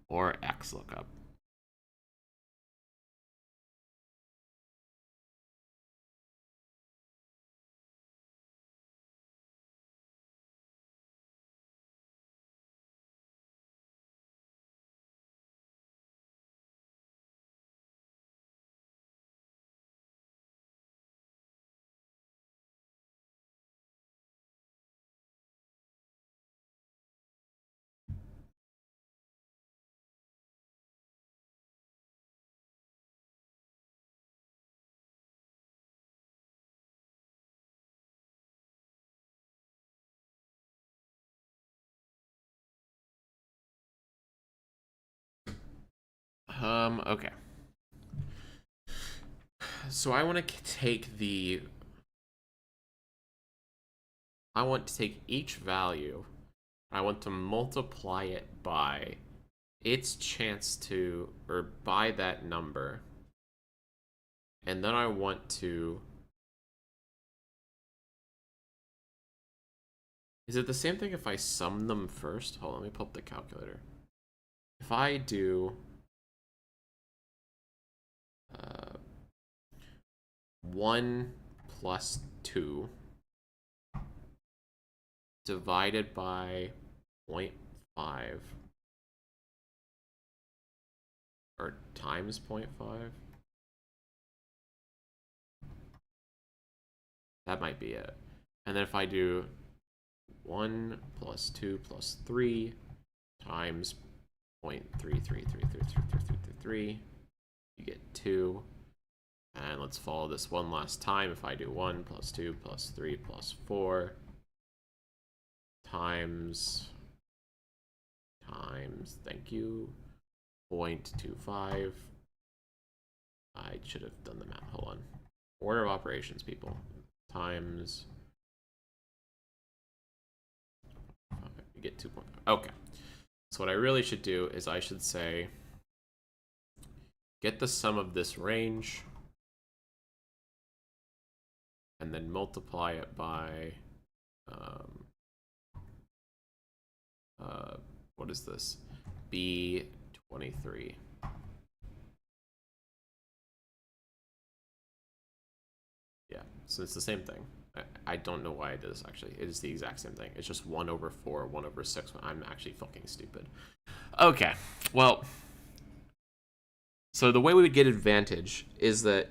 or XLOOKUP. Okay. So I want to take each value. I want to multiply it by its chance to, or by that number. And then I want to, is it the same thing if I sum them first? Hold on, let me pull up the calculator. If I do 1 plus 2 divided by 0.5 or times 0.5, that might be it. And then if I do 1 plus 2 plus 3 times 0.33333333, you get 2. And let's follow this one last time. If I do 1 plus 2 plus 3 plus 4 times, thank you, 0.25. I should have done the math. Hold on. Order of operations, people. Times, you get 2. Okay. So what I really should do is I should say, get the sum of this range, and then multiply it by, what is this? B23. Yeah, so it's the same thing. I don't know why I did this, actually. It is the exact same thing. It's just 1 over 4, 1 over 6. I'm actually fucking stupid. Okay, well, so the way we would get advantage is that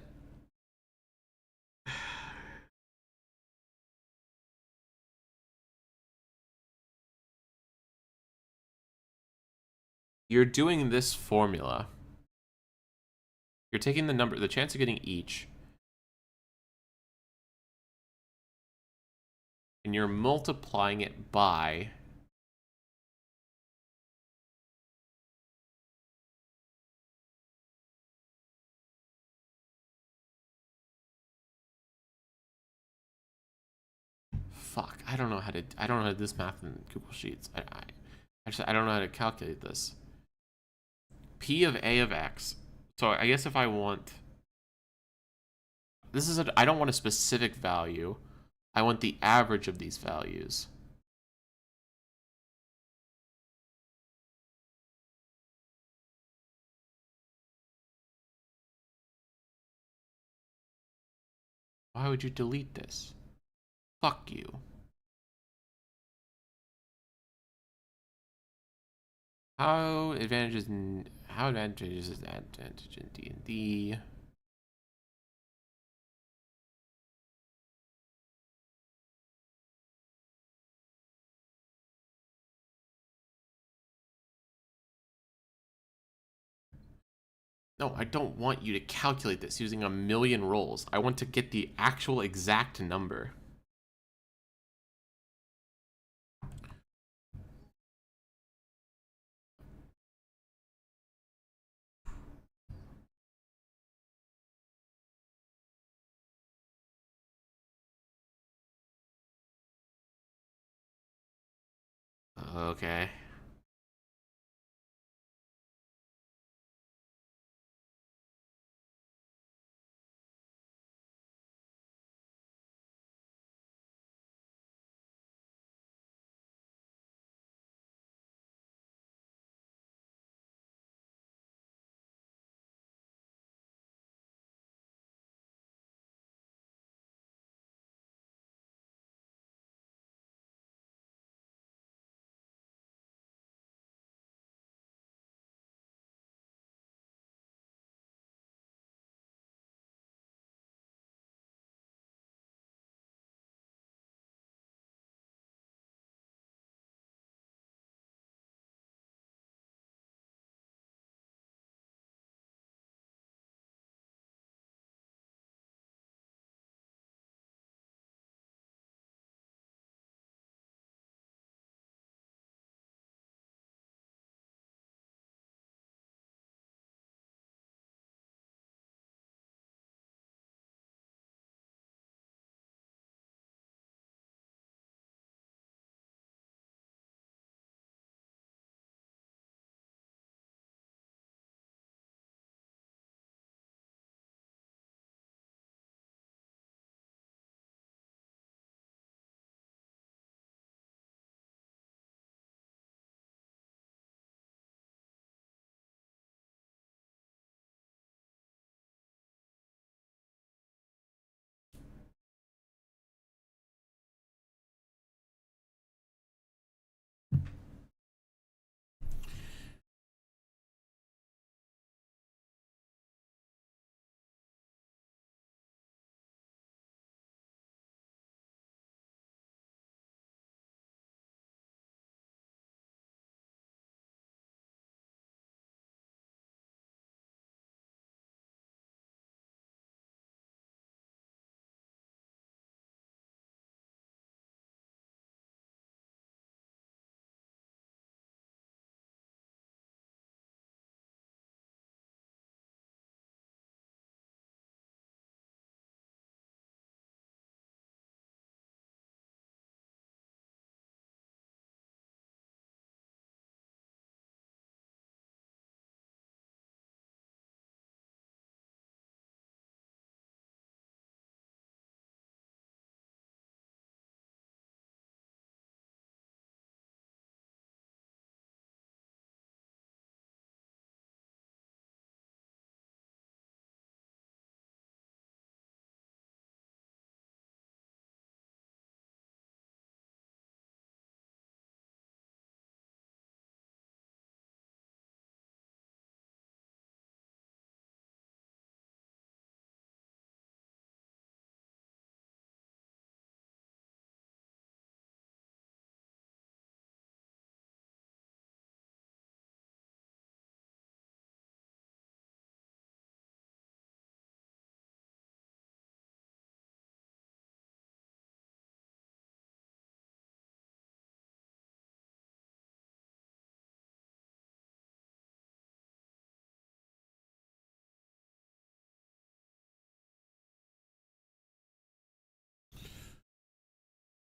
you're doing this formula. You're taking the chance of getting each, and you're multiplying it by fuck. I don't know how to do this math in Google Sheets. I don't know how to calculate this. P of A of X. So I guess if I want, I don't want a specific value. I want the average of these values. Why would you delete this? Fuck you. How advantages is advantage in D&D? No, I don't want you to calculate this using 1,000,000 rolls. I want to get the actual exact number. Okay.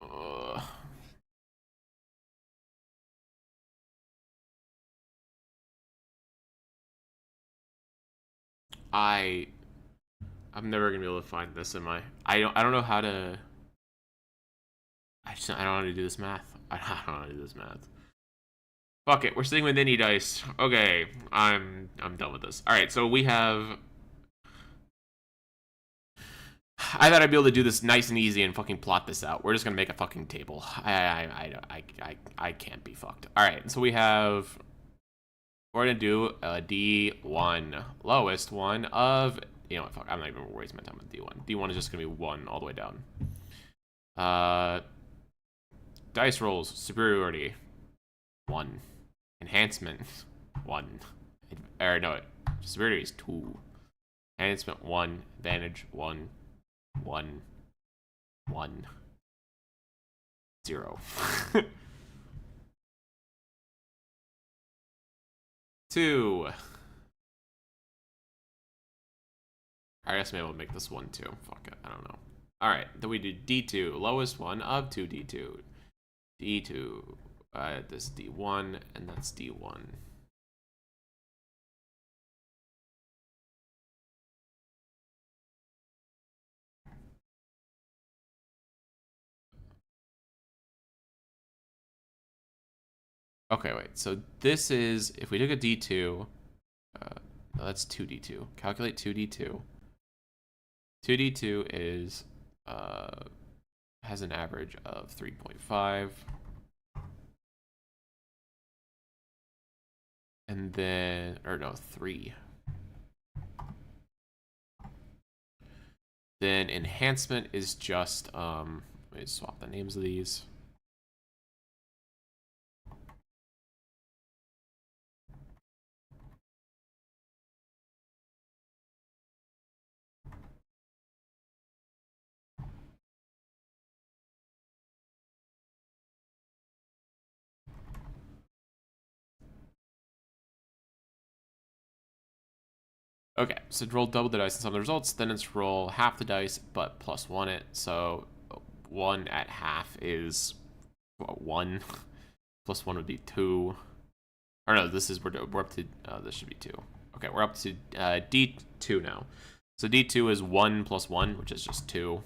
Uh, I I'm never gonna be able to find this in my. I don't know how to. I don't know how to do this math. I don't know how to do this math. Fuck it. We're sitting with any dice. Okay, I'm done with this. All right, so we have. I thought I'd be able to do this nice and easy and fucking plot this out. We're just gonna make a fucking table. I can't be fucked. All right, so we have. We're gonna do a D1 lowest one of. You know what? Fuck. I'm not even wasting my time with D1. D1 is just gonna be 1 all the way down. Dice rolls superiority 1, enhancement 1, or no, Severity is 2. Enhancement 1. Advantage 1. 1. 1. 0. 2. I guess maybe we'll make this 1 too. Fuck it. I don't know. Alright, then we do D2. Lowest one of 2D2. D2. This is D1, and that's D1. Okay, wait. So this is, if we took a D2, no, that's 2D2. Calculate 2D2. 2D2 is, has an average of 3.5. And then, or no, 3. Then enhancement is just, let me swap the names of these. Okay, so roll double the dice and sum the results. Then it's roll half the dice, but plus 1 it. So 1 at half is 1. Plus 1 would be 2. Or no, this is, we're up to, this should be 2. Okay, we're up to D2 now. So D2 is 1 plus 1, which is just 2.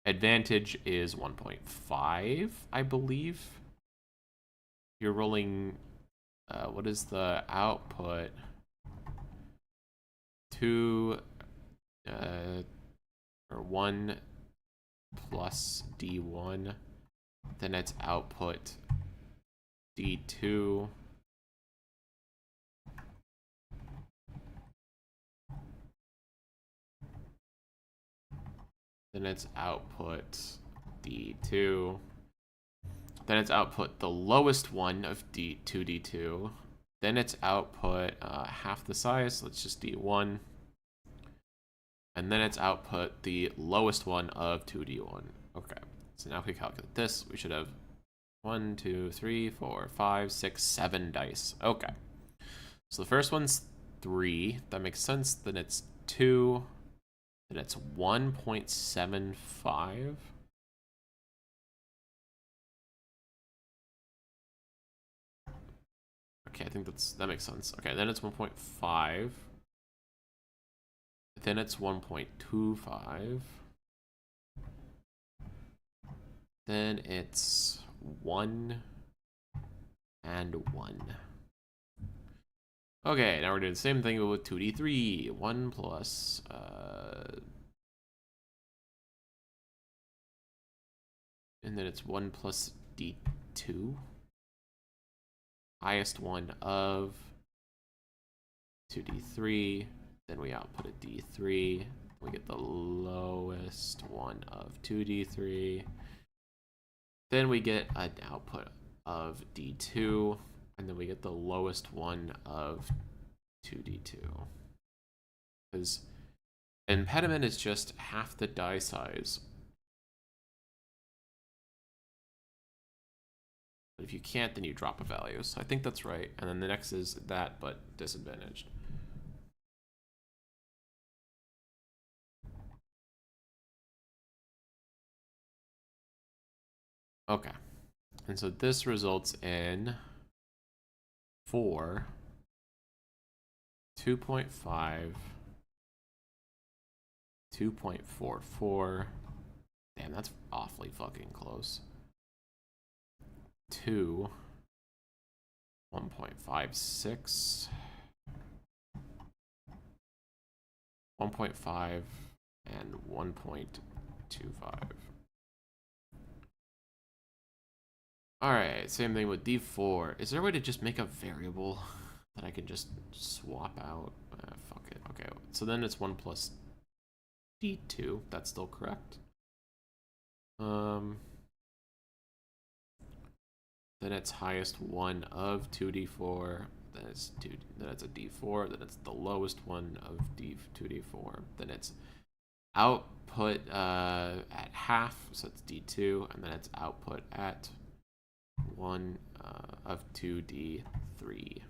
Advantage is 1.5, I believe. You're rolling, what is the output? 2, or 1 plus D1. Then it's output D2. Then it's output D2. Then it's output the lowest one of D2D2. Then it's output half the size, so it's just D1. And then it's output the lowest one of 2D1. Okay, so now if we calculate this, we should have 1, 2, 3, 4, 5, 6, 7 dice. Okay, so the first one's 3. That makes sense. Then it's 2. Then it's 1.75. Okay, I think that makes sense. Okay, then it's 1.5. Then it's 1.25. Then it's 1 and 1. Okay, now we're doing the same thing with 2D3. 1 plus, and then it's 1 plus D2. Highest one of 2D3. Then we output a D3. We get the lowest one of 2D3. Then we get an output of D2. And then we get the lowest one of 2D2. Because impediment is just half the die size. But if you can't, then you drop a value. So I think that's right. And then the next is that, but disadvantaged. Okay. And so this results in 4, 2.5, 2.44. Damn, that's awfully fucking close. 2, 1.56, 1.5, and 1.25. Alright, same thing with D4. Is there a way to just make a variable that I can just swap out? Fuck it. Okay, so then it's 1 plus D2. That's still correct. Then it's highest one of 2D4. then it's then it's a D4, then it's the lowest one of D2D4, then it's output at half, so it's D2, and then it's output at 1 of 2D3.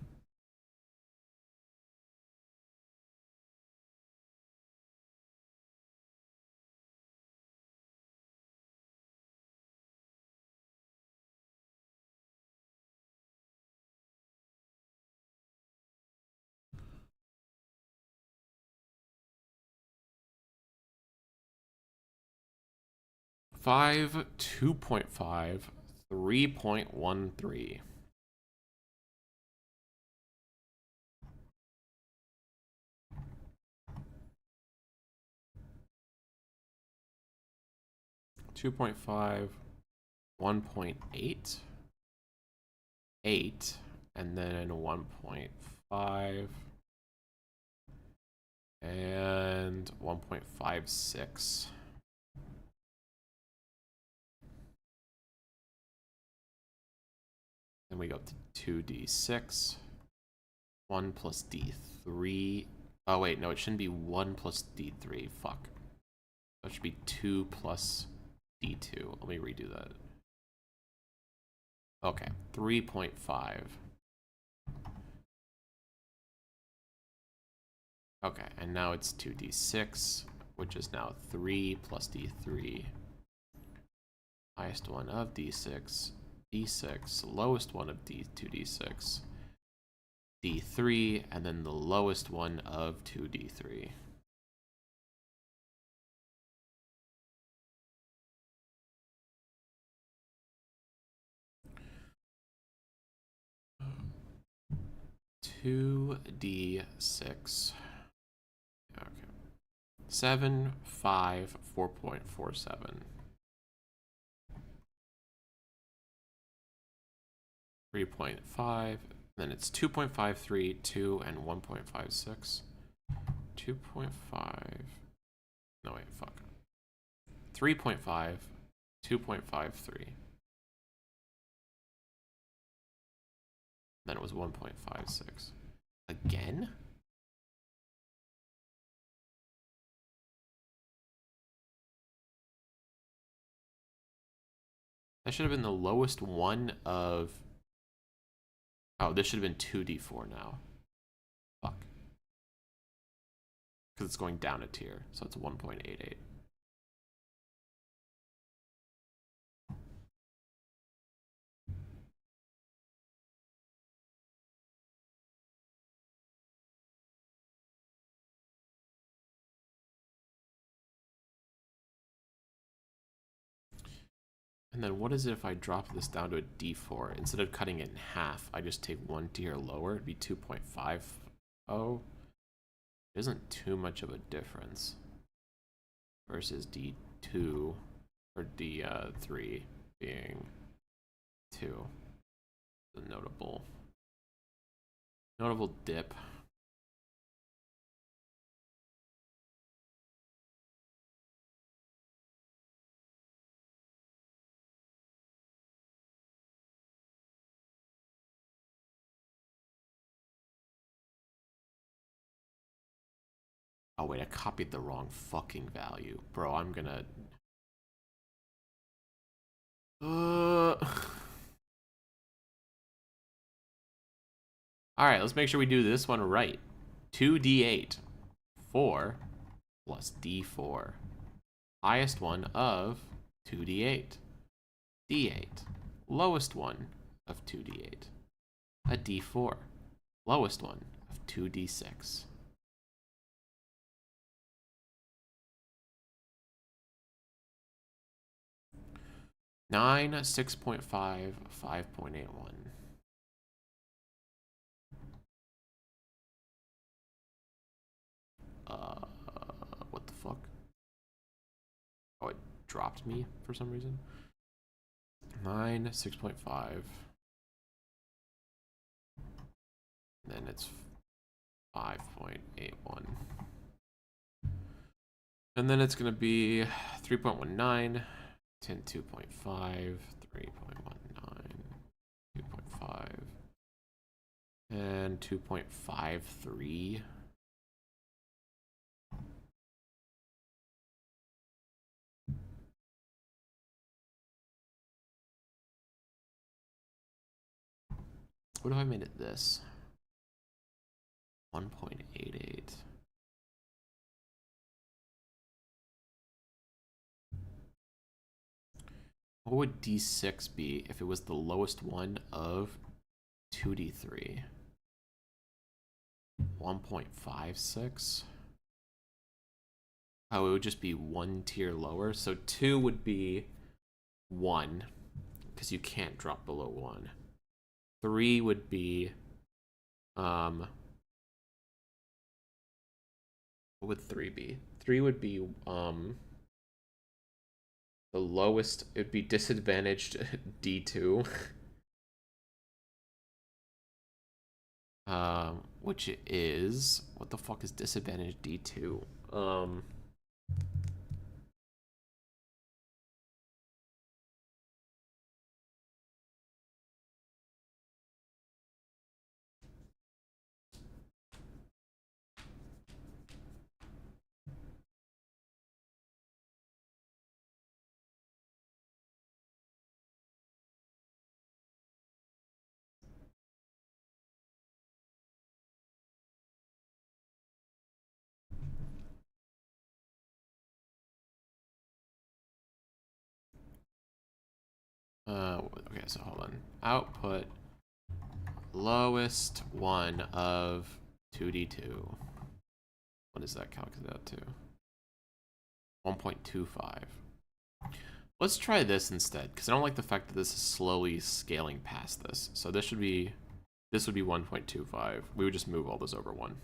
Five, 2.5, 3.13. Two point five, 1.8, 8, and then 1.5, and 1.56. Then we go up to 2d6, 1 plus d3. Oh wait, no, it shouldn't be 1 plus d3. Fuck. That should be 2 plus d2. Let me redo that. Okay, 3.5. Okay, and now it's 2d6, which is now 3 plus d3. Highest one of d6, d6, lowest one of d2d6, d3, and then the lowest one of 2d3. Two d6. Okay. 7, 5, 4.47. 3.5. Then it's 2.53, 2, and 1.56. 2.5. No, wait, fuck. 3.5, 2.53. Then it was 1.56. Again? That should have been the lowest one of... Oh, this should have been 2d4 now. Fuck. Because it's going down a tier, so it's 1.88. And then what is it if I drop this down to a d4? Instead of cutting it in half, I just take one tier lower. It'd be 2.50. It isn't too much of a difference. Versus d2 or d3 being 2. The notable dip. Oh wait, I copied the wrong fucking value. Bro, I'm gonna... Alright, let's make sure we do this one right. 2d8. 4 plus d4. Highest one of 2d8. d8. Lowest one of 2d8. A d4. Lowest one of 2d6. Nine, 6.5, 5.81. What the fuck? Oh, it dropped me for some reason. 9, 6.5. Then it's 5.81. And then it's gonna be 3.19, 10, 2.5, 3.19, 2.5, And 2.53. What if I made it this? 1.88. What would D6 be if it was the lowest one of 2D3? 1.56? Oh, it would just be one tier lower. So 2 would be 1, because you can't drop below 1. 3 would be, what would 3 be? 3 would be, the lowest, it would be disadvantaged D2. Which is, what the fuck is disadvantaged D2? Okay, so hold on. Output lowest one of 2D2. What does that calculate out to? 1.25. Let's try this instead, because I don't like the fact that this is slowly scaling past this. So this would be 1.25. We would just move all this over 1.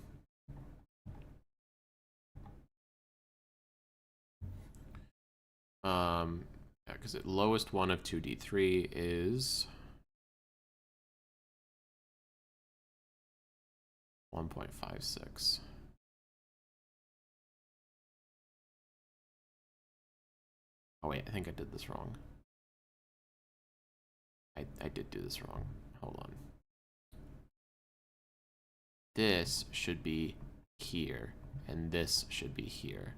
Yeah, because the lowest one of 2D3 is 1.56. Oh wait, I think I did this wrong. I did do this wrong. Hold on. This should be here, and this should be here.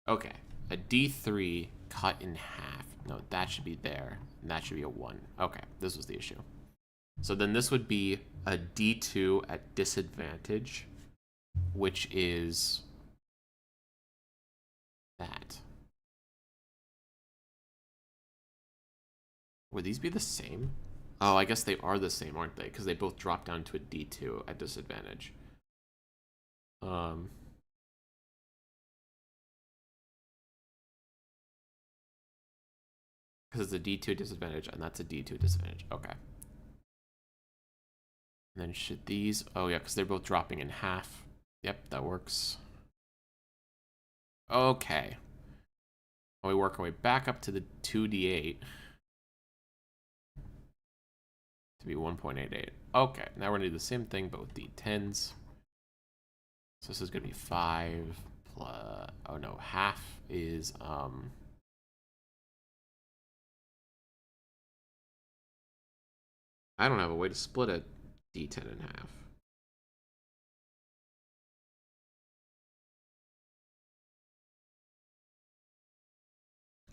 Okay, a D3 cut in half. No, that should be there, and that should be a 1. Okay, this was the issue. So then this would be a D2 at disadvantage, which is that. Would these be the same? Oh, I guess they are the same, aren't they? Because they both drop down to a D2 at disadvantage. Because it's a D2 disadvantage, and that's a D2 disadvantage. Okay. And then should these... Oh, yeah, because they're both dropping in half. Yep, that works. Okay. We work our way back up to the 2D8 to be 1.88. Okay, now we're going to do the same thing, but with D10s. So this is going to be 5 plus... Oh, no, half is... I don't have a way to split a D10 in half.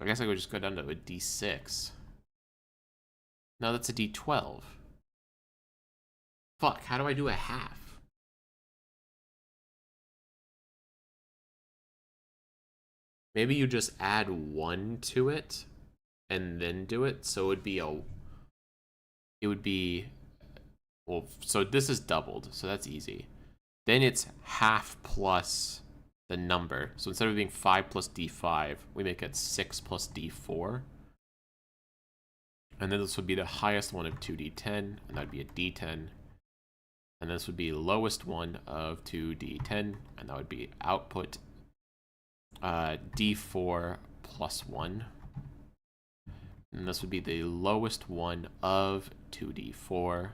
I guess I would just go down to a D6. No, that's a D12. Fuck, how do I do a half? Maybe you just add 1 to it and then do it. So it would be well, so this is doubled, so that's easy. Then it's half plus the number. So instead of being 5 plus D5, we make it 6 plus D4. And then this would be the highest one of 2D10, and that'd be a D10. And this would be the lowest one of 2D10, and that would be output D4 plus 1. And this would be the lowest one of 2D4.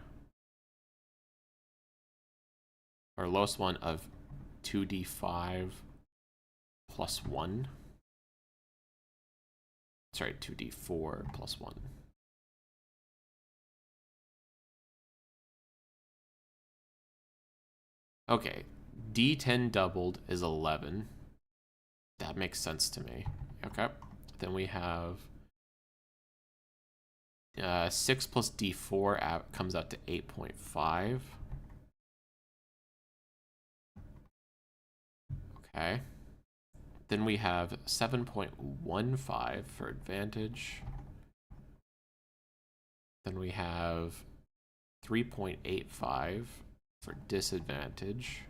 Or lowest one of 2D5 plus 1. Sorry, 2D4 plus 1. Okay, D10 doubled is 11. That makes sense to me. Okay, then we have 6 plus D4 comes out to 8.5. Okay. Then we have 7.15 for advantage. Then we have 3.85 for disadvantage.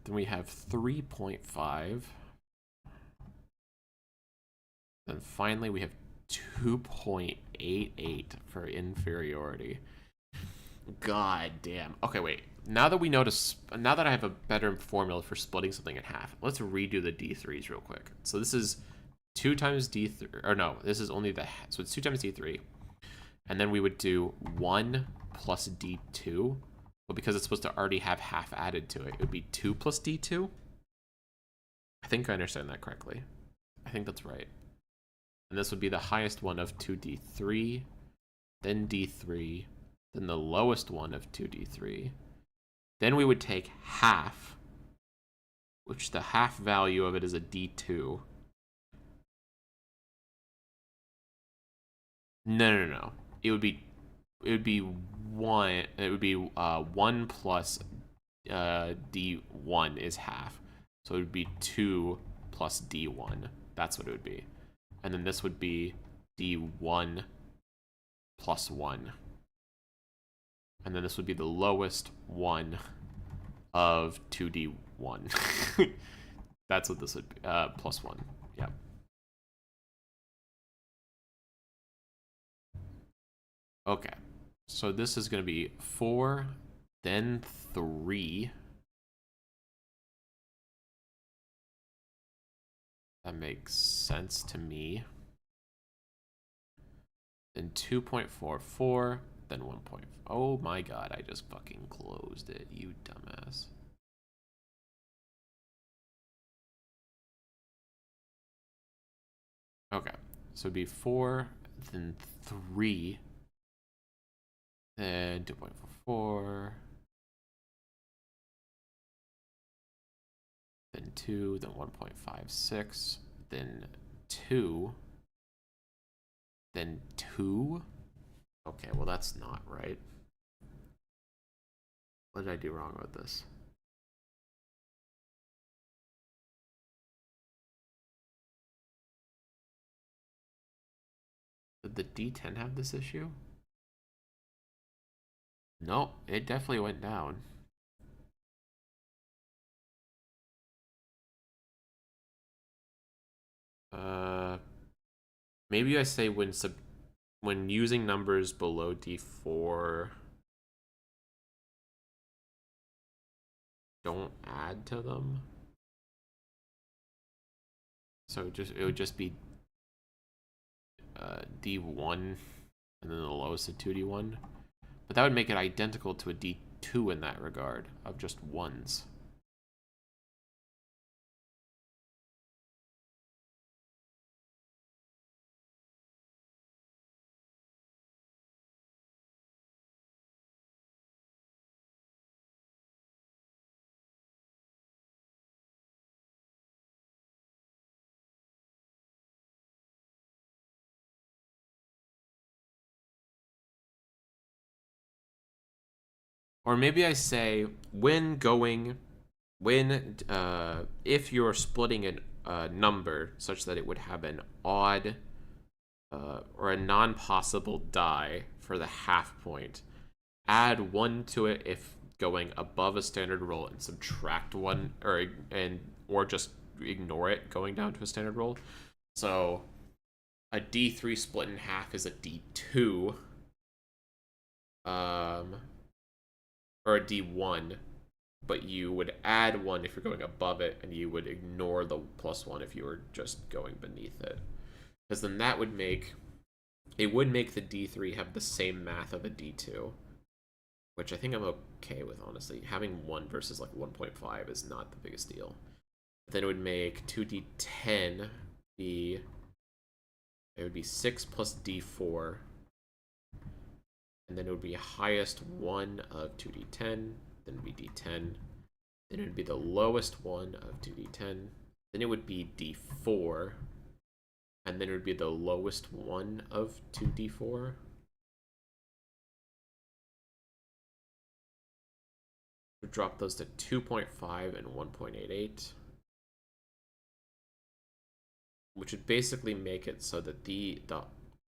Then we have 3.5. Then finally we have 2.88 for inferiority. God damn. Okay, wait. Now that I have a better formula for splitting something in half, let's redo the D3s real quick. So this is 2 times D3, or no, this is only so it's 2 times D3. And then we would do 1 plus D2. But because it's supposed to already have half added to it, it would be 2 plus D2. I think I understand that correctly. I think that's right. And this would be the highest one of 2D3, then D3, then the lowest one of 2D3. Then we would take half, which the half value of it is a D2. No. It would be 1. It would be 1 plus D1 is half. So it would be 2 plus D1. That's what it would be. And then this would be D1 plus 1. And then this would be the lowest one of 2D1. That's what this would be. Plus 1. Yeah. Okay. So this is going to be 4, then 3. That makes sense to me. Then 2.44, then 1. Oh my god, I just fucking closed it, you dumbass. Okay, so it'd be 4, then 3, then 2.44, then 2, then 1.56, then 2, then 2. Okay, well that's not right. What did I do wrong with this? Did the D10 have this issue? No, it definitely went down. Maybe I say when using numbers below D4, don't add to them. So it would just be D1 and then the lowest of 2D1. But that would make it identical to a D2 in that regard, of just ones. Or maybe I say if you're splitting a number such that it would have an odd or a non-possible die for the half point, add 1 to it if going above a standard roll and subtract 1 or just ignore it going down to a standard roll. So a D3 split in half is a D2. Or a D1, but you would add 1 if you're going above it, and you would ignore the plus 1 if you were just going beneath it. Because then that would make the D3 have the same math of a D2, which I think I'm okay with, honestly. Having 1 versus like 1.5 is not the biggest deal. Then it would make 2D10 be, it would be 6 plus D4, and then it would be highest one of 2d10, then it would be d10, then it would be the lowest one of 2d10, then it would be d4, and then it would be the lowest one of 2d4. We'd drop those to 2.5 and 1.88, which would basically make it so that the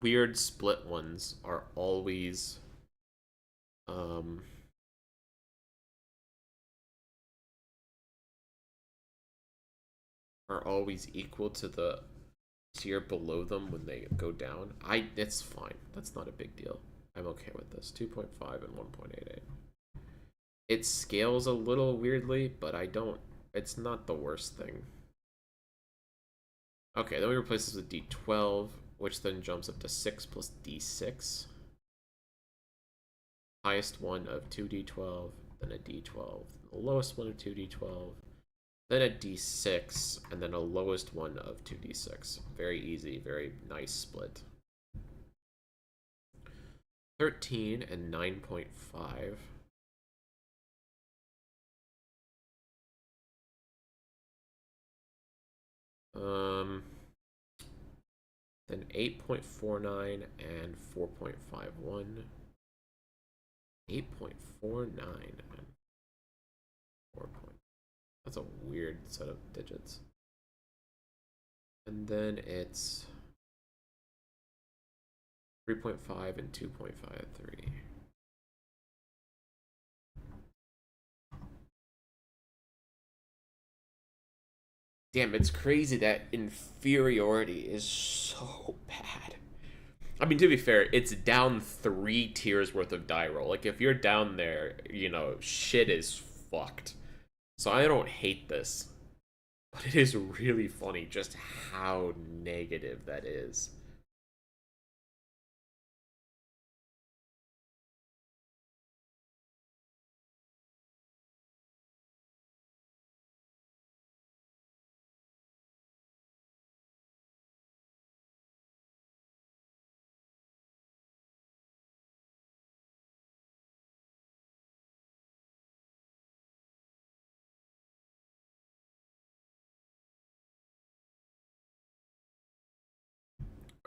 weird split ones are always equal to the tier below them when they go down. It's fine. That's not a big deal. I'm okay with this. 2.5 and 1.88. It scales a little weirdly, but it's not the worst thing. Okay, then we replace this with d12, which then jumps up to 6 plus d6. Highest one of 2d12, then a d12. The lowest one of 2d12, then a d6, and then a lowest one of 2d6. Very easy, very nice split. 13 and 9.5. Then 8.49 and 4.51. 8.49 and 4. That's a weird set of digits. And then it's 3.5 and 2.53. Damn, it's crazy that inferiority is so bad. I mean, to be fair, it's down 3 tiers worth of die roll. Like, if you're down there, shit is fucked. So I don't hate this. But it is really funny just how negative that is.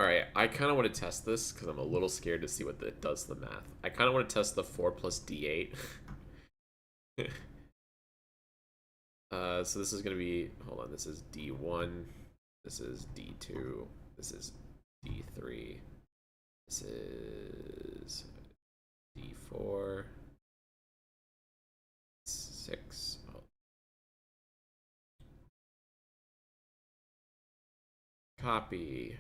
Alright, I kind of want to test this because I'm a little scared to see what it does to the math. I kind of want to test the 4 plus d8. So this is going to be, hold on, this is d1, this is d2, this is d3, this is d4, 6. Oh. Copy.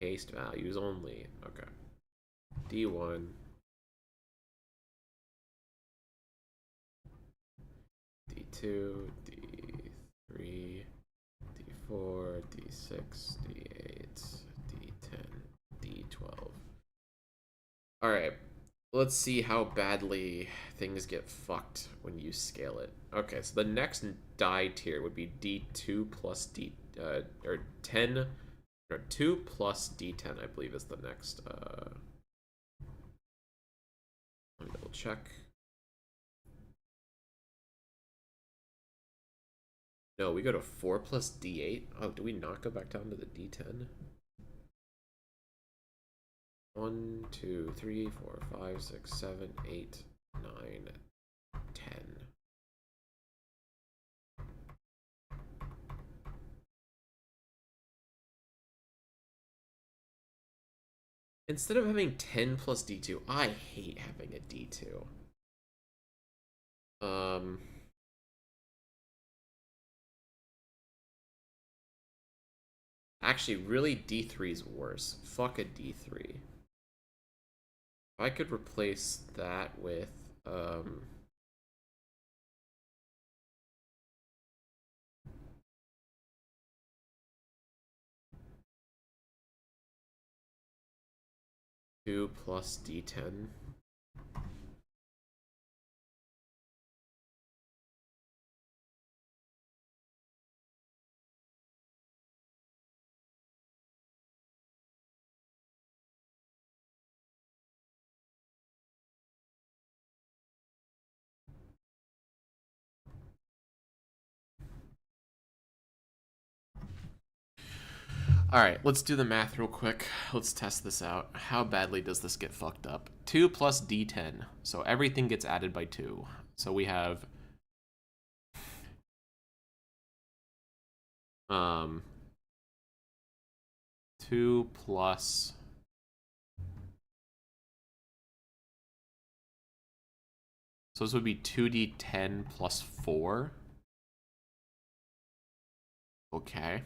Paste values only. Okay. D1. D2. D3. D4. D6. D8. D10. D12. Alright. Let's see how badly things get fucked when you scale it. Okay, so the next die tier would be D2 plus D... or 10... or 2 plus D10, I believe, is the next... let me double check. No, we go to 4 plus D8. Oh, do we not go back down to the D10? 1, 2, 3, 4, 5, 6, 7, 8, 9, 10. Instead of having 10 plus D2, I hate having a D2. Actually, really, D3 is worse. Fuck a D3. If I could replace that with, 2 plus D10. All right, let's do the math real quick. Let's test this out. How badly does this get fucked up? 2 plus d10. So everything gets added by 2. So we have um 2 plus so this would be 2d10 plus 4. Okay.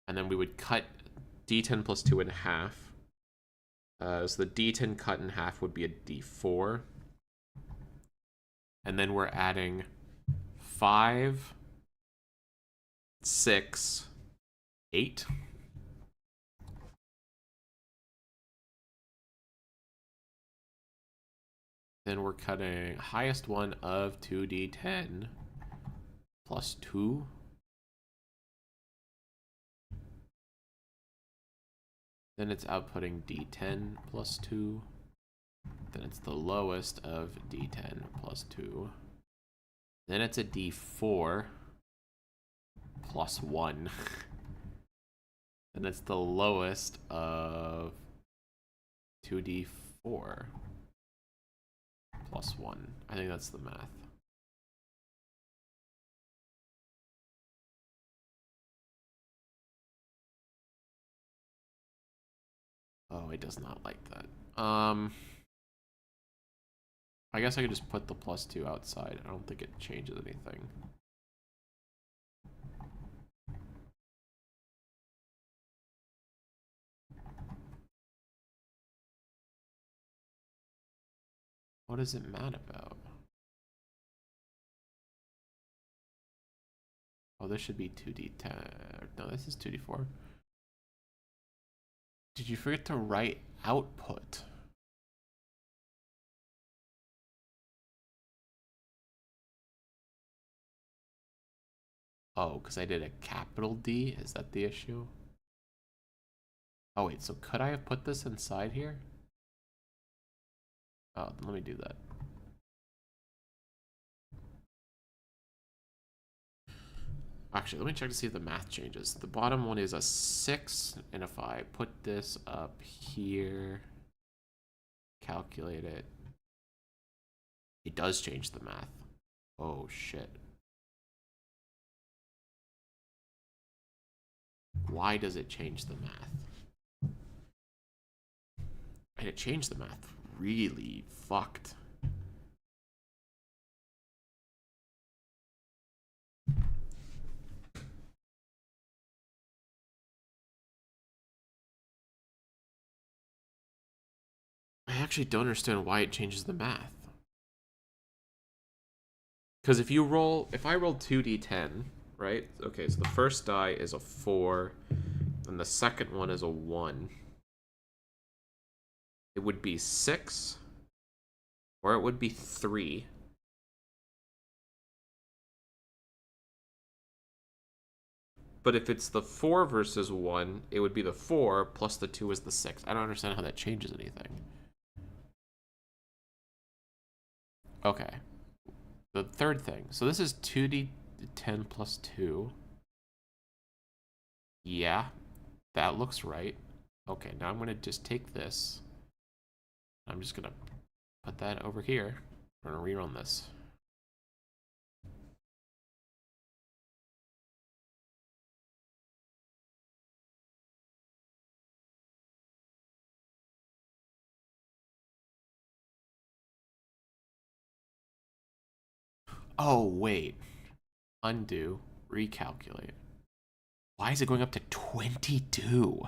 And then we would cut d10 plus 2 in half. So the d10 cut in half would be a d4. And then we're adding 5, 6, 8. Then we're cutting highest one of 2d10 plus 2. Then it's outputting d10 plus 2. Then it's the lowest of d10 plus 2. Then it's a d4 plus 1. Then it's the lowest of 2d4 plus 1. I think that's the math. Oh, it does not like that. I guess I could just put the plus 2 outside. I don't think it changes anything. What is it mad about? Oh, this should be 2d10. No, this is 2d4. Did you forget to write output? Oh, because I did a capital D? Is that the issue? Oh, wait, so could I have put this inside here? Oh, let me do that. Actually, let me check to see if the math changes. The bottom one is a 6, and if I put this up here, calculate it, it does change the math. Oh, shit. Why does it change the math? And it changed the math really fucked. I actually don't understand why it changes the math. Because if I roll 2d10, right? Okay, so the first die is a 4, and the second one is a 1. It would be 6, or it would be 3. But if it's the 4 versus 1, it would be the 4 plus the 2 is the 6. I don't understand how that changes anything. Okay. The third thing. So this is 2d10 plus 2. Yeah, that looks right. Okay, now I'm going to just take this. I'm just going to put that over here. We're going to rerun this. Oh, wait. Undo. Recalculate. Why is it going up to 22?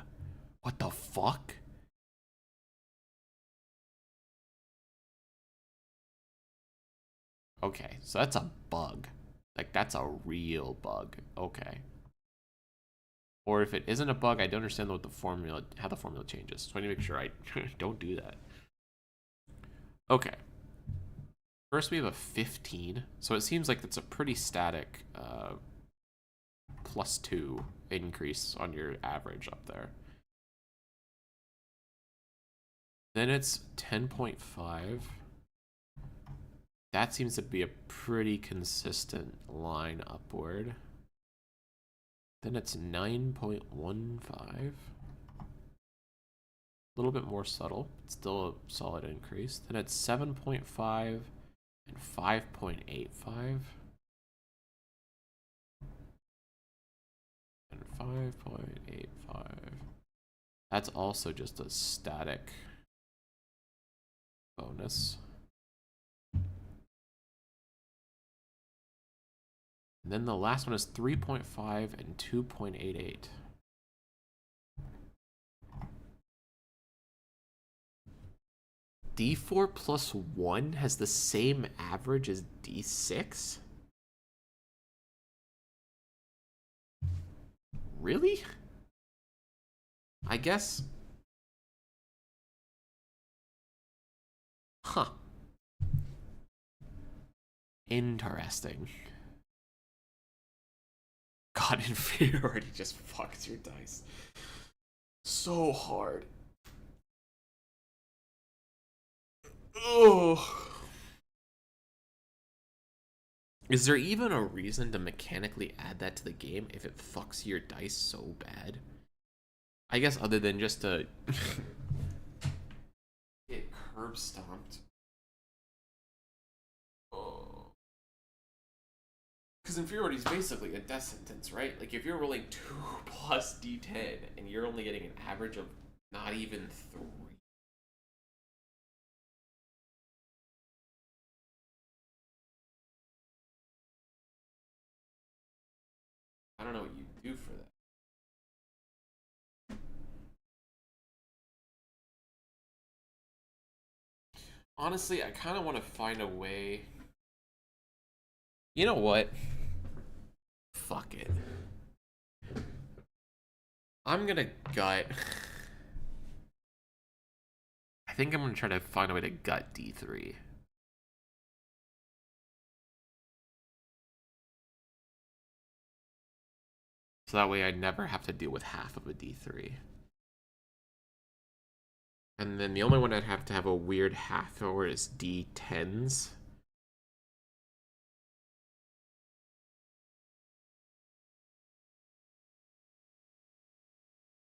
What the fuck? Okay, so that's a bug. Like, that's a real bug. Okay. Or if it isn't a bug, I don't understand what how the formula changes. So I need to make sure I don't do that. Okay. First, we have a 15. So it seems like it's a pretty static +2 increase on your average up there. Then it's 10.5. That seems to be a pretty consistent line upward. Then it's 9.15. A little bit more subtle. It's still a solid increase. Then it's 7.5 and 5.85. And 5.85. That's also just a static bonus. And then the last one is 3.5 and 2.88. D4 plus 1 has the same average as D6? Really? I guess. Huh. Interesting. God, inferiority just fucks your dice so hard. Oh. Is there even a reason to mechanically add that to the game if it fucks your dice so bad? I guess other than just to get curb stomped. Oh. Because inferiority is basically a death sentence, right? Like if you're rolling 2 plus d10 and you're only getting an average of not even 3. I don't know what you do for that. Honestly, I kind of want to find a way. You know what? Fuck it. I'm gonna gut. I think I'm gonna try to find a way to gut D3. So that way I never have to deal with half of a D3. And then the only one I'd have to have a weird half for is D10s.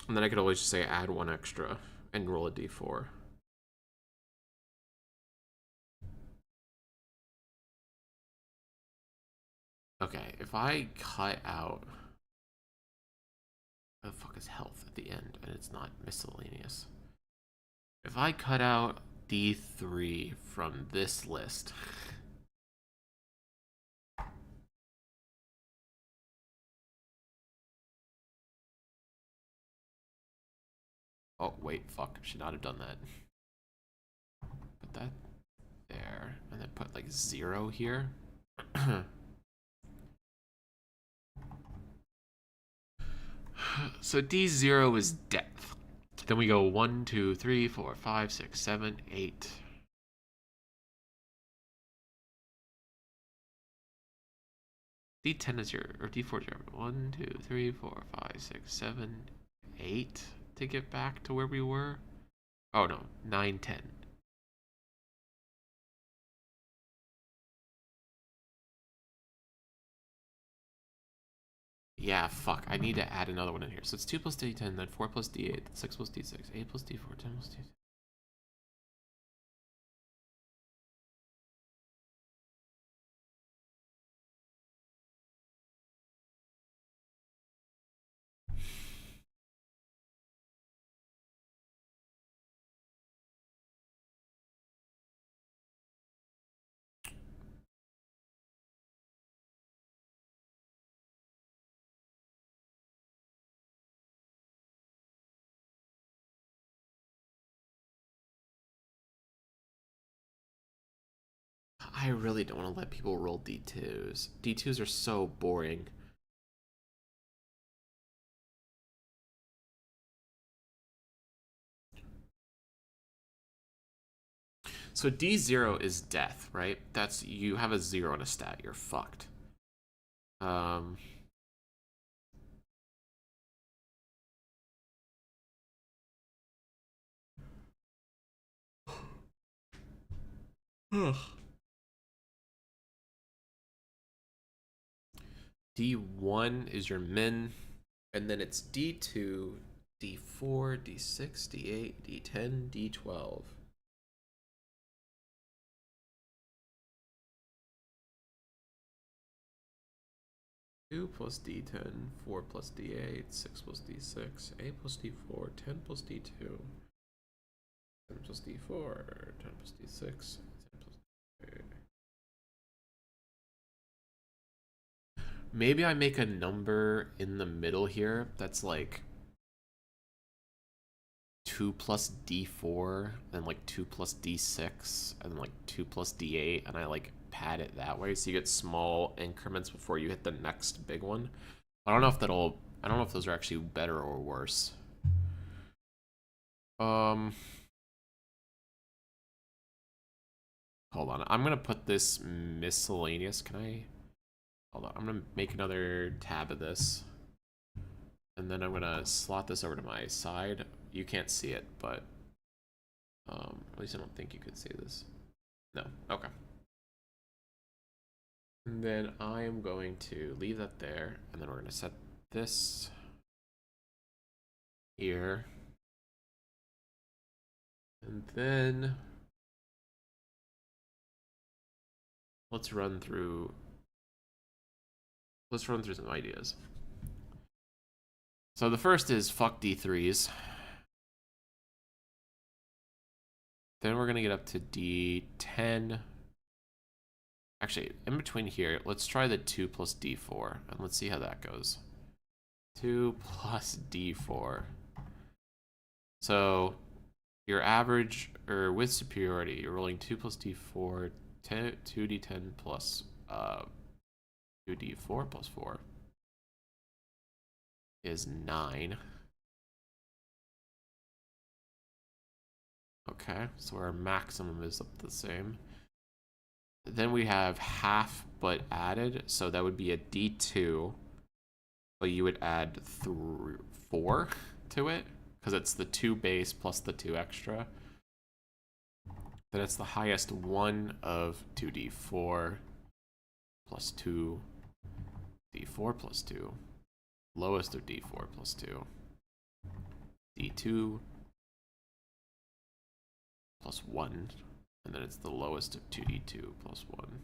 And then I could always just say add 1 extra and roll a D4. Okay, if I cut out... What the fuck is health at the end? And it's not miscellaneous. If I cut out D3 from this list... Oh, wait, fuck. I should not have done that. Put that there. And then put, like, 0 here. So D0 is depth. Then we go 1, 2, 3, 4, 5, 6, 7, 8. D10 is your, or D4 is your 1, 2, 3, 4, 5, 6, 7, 8 to get back to where we were. Oh no, 9, 10. Yeah, fuck. I need to add another one in here. So it's 2 plus D10, then 4 plus D8, then 6 plus D6, 8 plus D4, 10 plus D10. I really don't want to let people roll D2s. D2s are so boring. So D0 is death, right? That's, you have a 0 in a stat, you're fucked. Um, D1 is your min. And then it's D2, D4, D6, D8, D10, D12. 2 plus D10, 4 plus D8, 6 plus D6, 8 plus D4, 10 plus D2, 10 plus D4, 10 plus D6, 10 plus D8. Maybe I make a number in the middle here that's like 2 plus D4, then like 2 plus D6, and then like 2 plus D8, and I like pad it that way so you get small increments before you hit the next big one. I don't know if those are actually better or worse. Hold on. I'm gonna put this miscellaneous. Can I? Hold on. I'm gonna make another tab of this. And then I'm gonna slot this over to my side. You can't see it, but at least I don't think you could see this. No. Okay. And then I am going to leave that there, and then we're gonna set this here. And then let's run through some ideas. So the first is fuck D3s. Then we're gonna get up to D10. Actually, in between here, let's try the 2 plus D4, and let's see how that goes. 2 plus D4. So your average, or with superiority, you're rolling 2 plus D4, 2D10 plus 2D4 plus 4 is 9. Okay, so our maximum is up the same. Then we have half but added, so that would be a D2, but you would add 4 to it, because it's the 2 base plus the 2 extra. Then it's the highest one of 2D4 plus 2, D4 plus 2, lowest of D4 plus 2, D2 plus 1, and then it's the lowest of 2D2 plus 1.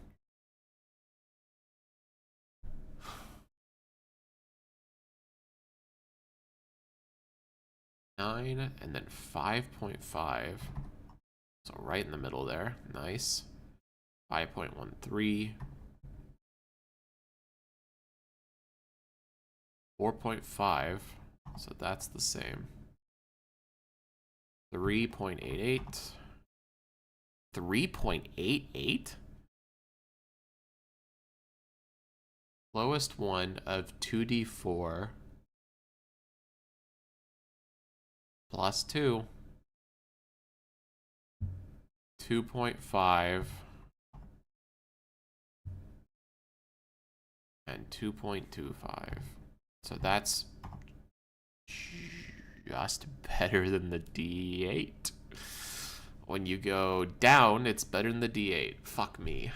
Nine, and then 5.5. So right in the middle there. Nice. 5.13. 4.5. So that's the same. 3.88. 3.88? Lowest one of 2D4 plus 2. 2.5 and 2.25. So that's just better than the D8. When you go down, it's better than the D8. Fuck me.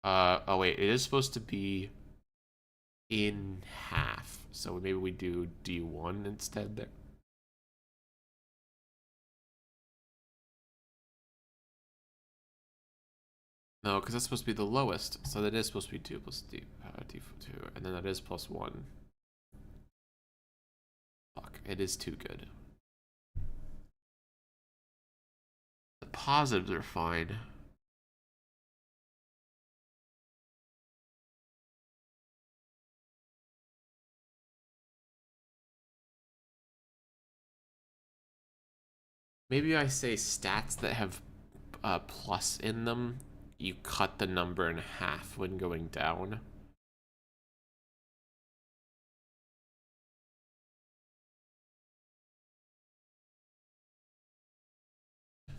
Oh wait, it is supposed to be in half. So maybe we do D1 instead there. No, because that's supposed to be the lowest. So that is supposed to be 2 plus D2, and then that is plus 1. Fuck, it is too good. The positives are fine. Maybe I say stats that have plus in them, you cut the number in half when going down.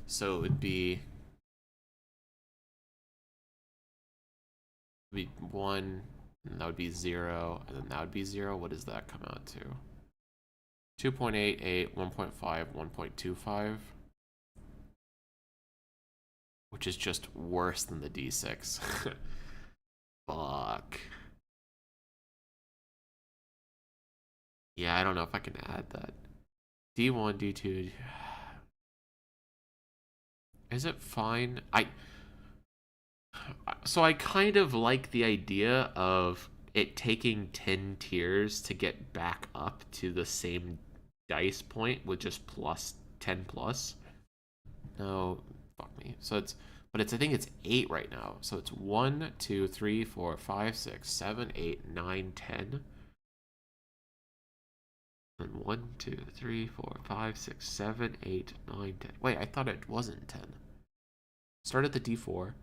So it would be 1, and that would be 0, and then that would be 0. What does that come out to? 2.88, 1.5, 1.25. Which is just worse than the D6. Fuck. Yeah, I don't know if I can add that. D1, D2. Is it fine? So I kind of like the idea of it taking 10 tiers to get back up to the same dice point with just plus 10 plus. No, fuck me. So it's, but it's, I think it's 8 right now. So it's 1, 2, 3, 4, 5, 6, 7, 8, 9, 10. And 1, 2, 3, 4, 5, 6, 7, 8, 9, 10. Wait, I thought it wasn't 10. Start at the D4.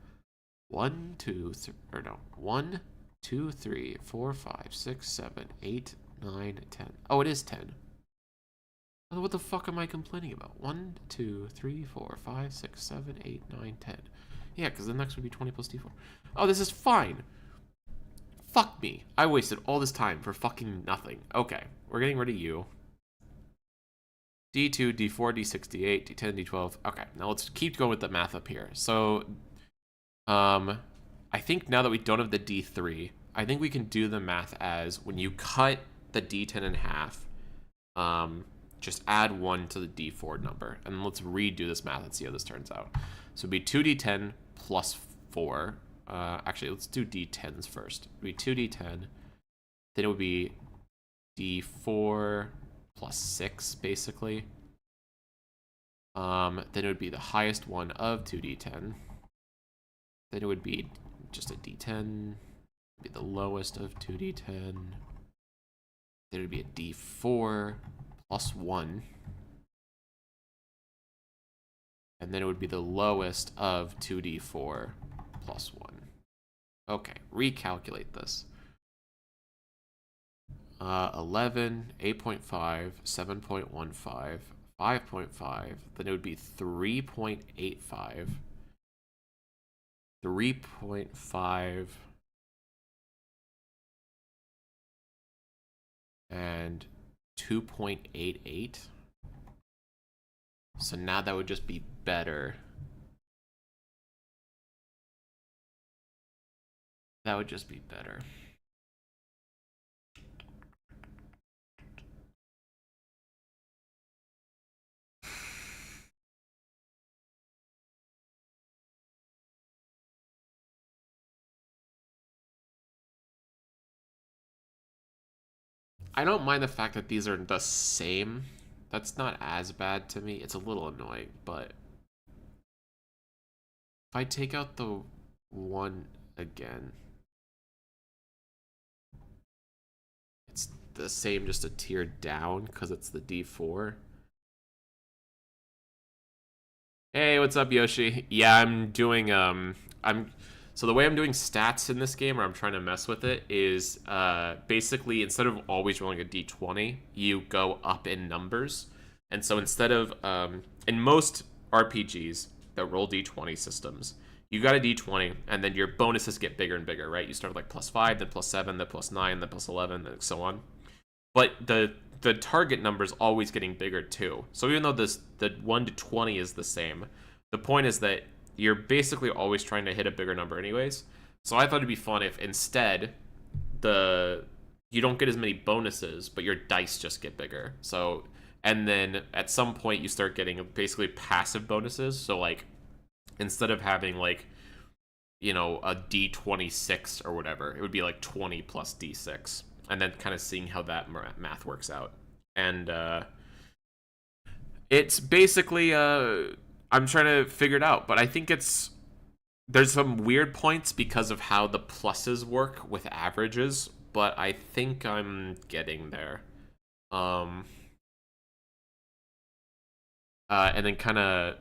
1, 2, 3, or no. 1, 2, 3, 4, 5, 6, 7, 8, 9, 10. Oh, it is 10. What the fuck am I complaining about? 1, 2, 3, 4, 5, 6, 7, 8, 9, 10. Yeah, because the next would be 20 plus D4. Oh, this is fine. Fuck me. I wasted all this time for fucking nothing. Okay, we're getting rid of you. D2, D4, D6, D8, D10, D12. Okay, now let's keep going with the math up here. So, I think now that we don't have the D3, I think we can do the math as when you cut the D10 in half, just add 1 to the D4 number. And let's redo this math and see how this turns out. So it'd be 2D10 plus 4. Actually, let's do D10s first. It would be 2D10. Then it would be D4 plus 6, basically. Then it would be the highest one of 2D10. Then it would be just a D10. Be the lowest of 2D10. Then it would be a D4 plus 1. And then it would be the lowest of 2D4 plus 1. Okay, recalculate this. 11, 8.5, 7.15, 5.5. Then it would be 3.85. 3.5. And 2.88. So now that would just be better. That would just be better. I don't mind the fact that these are the same. That's not as bad to me. It's a little annoying, but if I take out the 1 again, it's the same, just a tier down because it's the D4. Hey, what's up, Yoshi? Yeah, I'm doing so the way I'm doing stats in this game, or I'm trying to mess with it, is basically instead of always rolling a d20, you go up in numbers. And so instead of in most RPGs that roll d20 systems, you got a d20, and then your bonuses get bigger and bigger, right? You start with like +5, then +7, then +9, then +11, and so on. But the target number is always getting bigger too. So even though the 1 to 20 is the same, the point is that you're basically always trying to hit a bigger number anyways. So I thought it'd be fun if instead you don't get as many bonuses, but your dice just get bigger. So, and then at some point you start getting basically passive bonuses. So like instead of having like, you know, a D26 or whatever, it would be like 20 plus D6. And then kind of seeing how that math works out. And it's basically I'm trying to figure it out, but I think there's some weird points because of how the pluses work with averages, but I think I'm getting there. And then kind of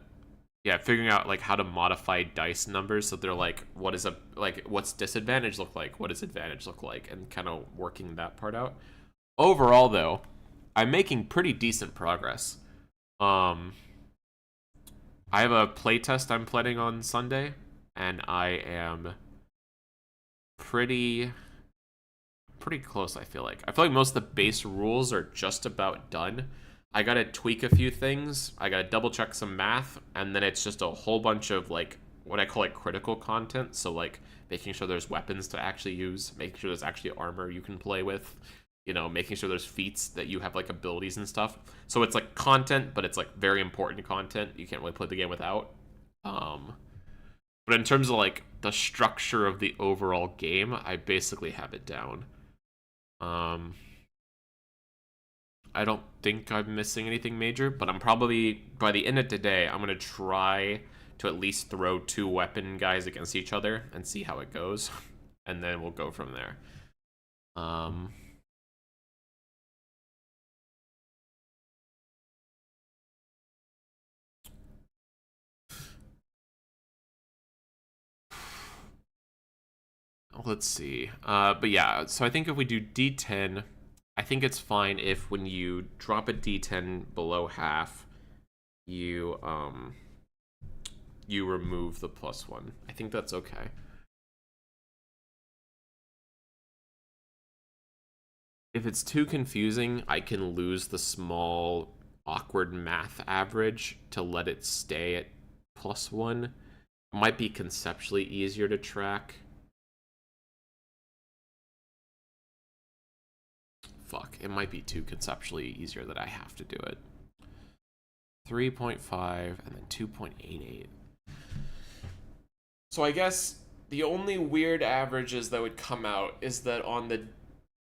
figuring out like how to modify dice numbers so they're like what's disadvantage look like, what does advantage look like, and kind of working that part out. Overall though, I'm making pretty decent progress. I have a playtest I'm planning on Sunday, and I am pretty close. I feel like most of the base rules are just about done. I gotta tweak a few things. I gotta double check some math, and then it's just a whole bunch of like what I call like critical content. So like making sure there's weapons to actually use, making sure there's actually armor you can play with, you know, making sure there's feats that you have like abilities and stuff. So it's like content, but it's like very important content. You can't really play the game without. But in terms of like the structure of the overall game, I basically have it down. I don't think I'm missing anything major, but I'm probably, by the end of today, I'm going to try to at least throw 2 weapon guys against each other and see how it goes. And then we'll go from there. Let's see. But yeah, so I think if we do D10, I think it's fine if when you drop a D10 below half, you you remove the +1. I think that's okay. If it's too confusing, I can lose the small awkward math average to let it stay at +1. It might be conceptually easier to track. Fuck, it might be too conceptually easier that I have to do it. 3.5 and then 2.88. So I guess the only weird averages that would come out is that on the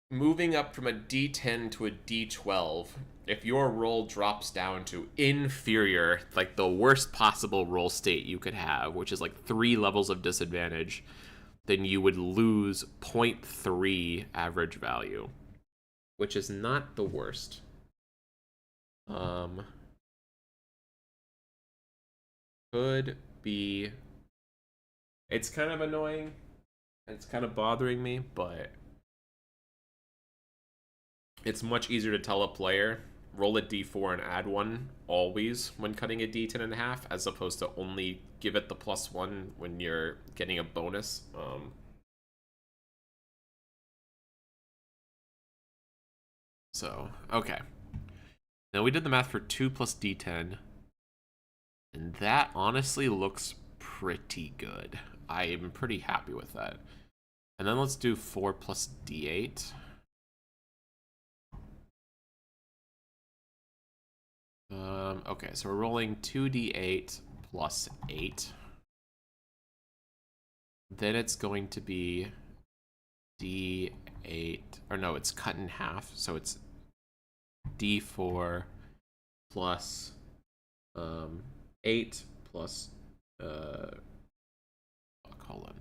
moving up from a D10 to a D12, if your roll drops down to inferior, like the worst possible roll state you could have, which is like 3 levels of disadvantage, then you would lose 0.3 average value, which is not the worst. Could be. It's kind of annoying. It's kind of bothering me, but it's much easier to tell a player roll a d4 and add 1 always when cutting a d10 in half, as opposed to only give it the +1 when you're getting a bonus. So, okay. Now we did the math for 2 plus d10, and that honestly looks pretty good. I am pretty happy with that. And then let's do 4 plus d8. Okay, so we're rolling 2d8 plus 8. Then it's going to be d8, or no, it's cut in half, so it's d4 plus 8 plus hold on,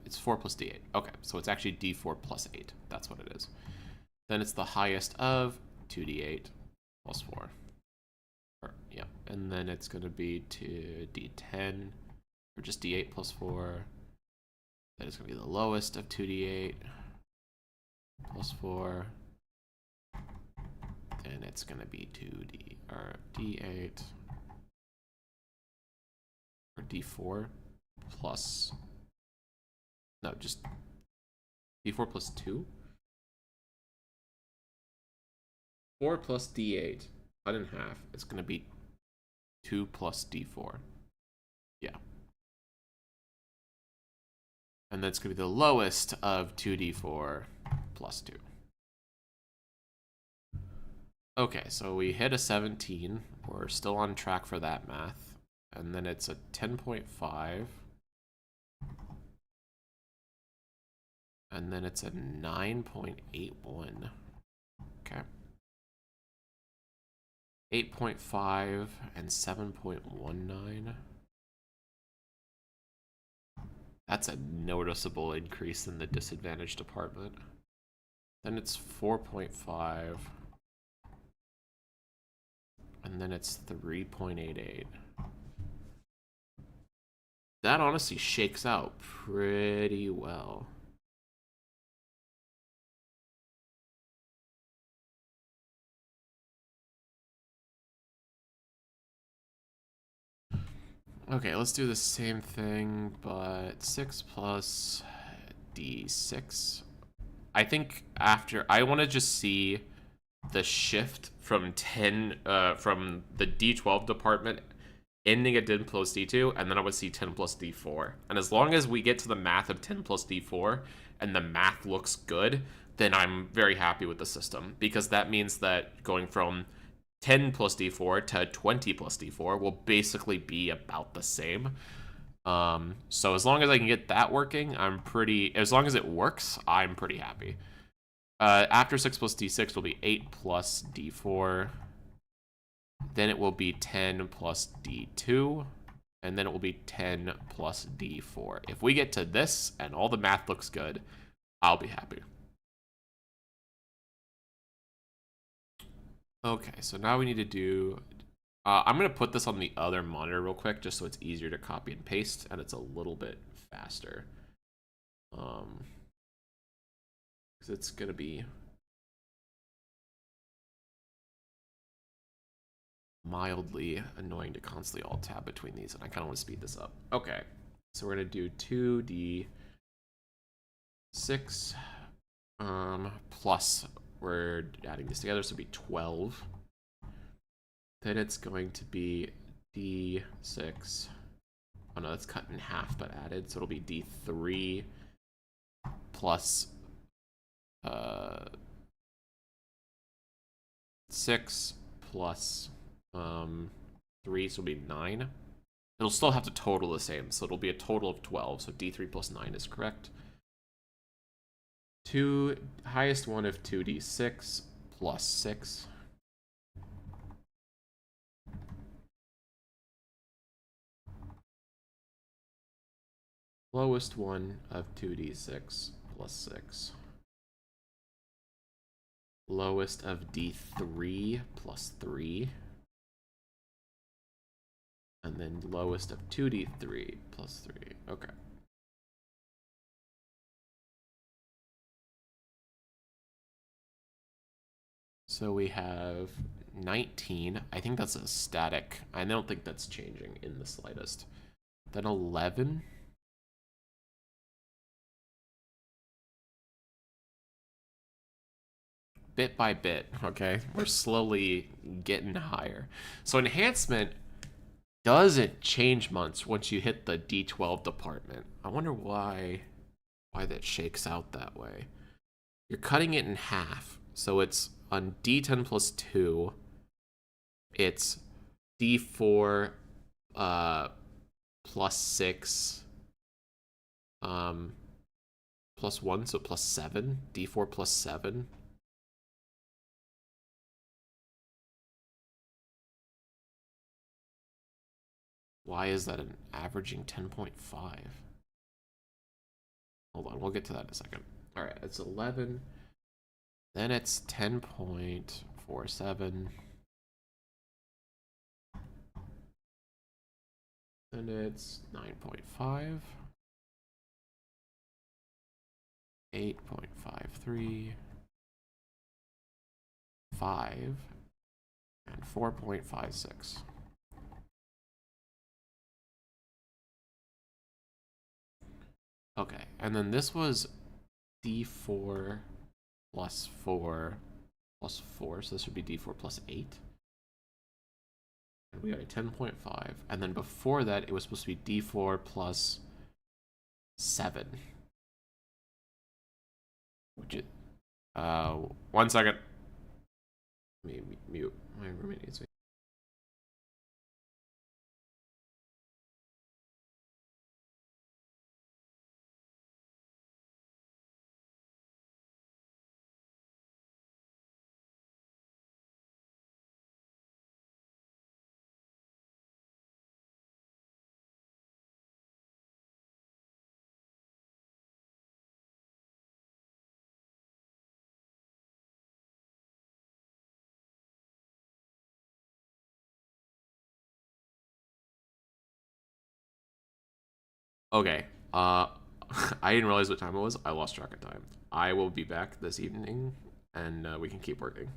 it's 4 plus d8. Okay, so it's actually d4 plus 8. That's what it is. Then it's the highest of 2d8 plus 4. Yeah, and then it's going to be to d10, or just d8 plus 4. That is going to be the lowest of 2d8 plus 4. Then it's going to be 2d, or d8, or d4 plus, no, just d4 plus 2. 4 plus d8 cut in half. It's going to be 2 plus d4. Yeah. And that's going to be the lowest of 2d4 plus 2. Okay, so we hit a 17. We're still on track for that math. And then it's a 10.5. And then it's a 9.81. Okay. 8.5 and 7.19. That's a noticeable increase in the disadvantage department. Then it's 4.5. And then it's 3.88. That honestly shakes out pretty well. Okay, let's do the same thing, but 6 plus d6. I think after, I want to just see the shift from 10, from the d12 department ending at 10 plus d2, and then I would see 10 plus d4. And as long as we get to the math of 10 plus d4, and the math looks good, then I'm very happy with the system, because that means that going from 10 plus d4 to 20 plus d4 will basically be about the same. So as long as I can get that working, as long as it works, I'm pretty happy. After 6 plus d6 will be 8 plus d4. Then it will be 10 plus d2. And then it will be 10 plus d4. If we get to this and all the math looks good, I'll be happy. Okay, so now we need to do... I'm going to put this on the other monitor real quick, just so it's easier to copy and paste, and it's a little bit faster. Because it's going to be mildly annoying to constantly alt-tab between these, and I kind of want to speed this up. Okay, so we're going to do 2d6 plus, we're adding this together, so it'll be 12. Then it's going to be d6. Oh no, that's cut in half but added, so it'll be d3 plus 6 plus 3, so it'll be 9. It'll still have to total the same, so it'll be a total of 12, so d3 plus 9 is correct. Highest one of 2d6 plus 6. Lowest one of 2d6 plus 6. Lowest of d3 plus 3. And then lowest of 2d3 plus 3. Okay. So we have 19. I think that's a static. I don't think that's changing in the slightest. Then 11. Bit by bit, okay? We're slowly getting higher. So enhancement doesn't change much once you hit the D12 department. I wonder why that shakes out that way. You're cutting it in half. So it's on D10 plus 2. It's D4 plus 6 plus 1, so plus 7. D4 plus 7. Why is that an averaging 10.5? Hold on, we'll get to that in a second. All right, it's 11. Then it's 10.47. Then it's 9.5. 8.53. 5. And 4.56. Okay, and then this was d4 plus 4 plus 4, so this would be d4 plus 8. And we got a 10.5, and then before that it was supposed to be d4 plus 7. Which is, 1 second. Let me mute. My roommate needs me. Okay, I didn't realize what time it was. I lost track of time. I will be back this evening, and we can keep working.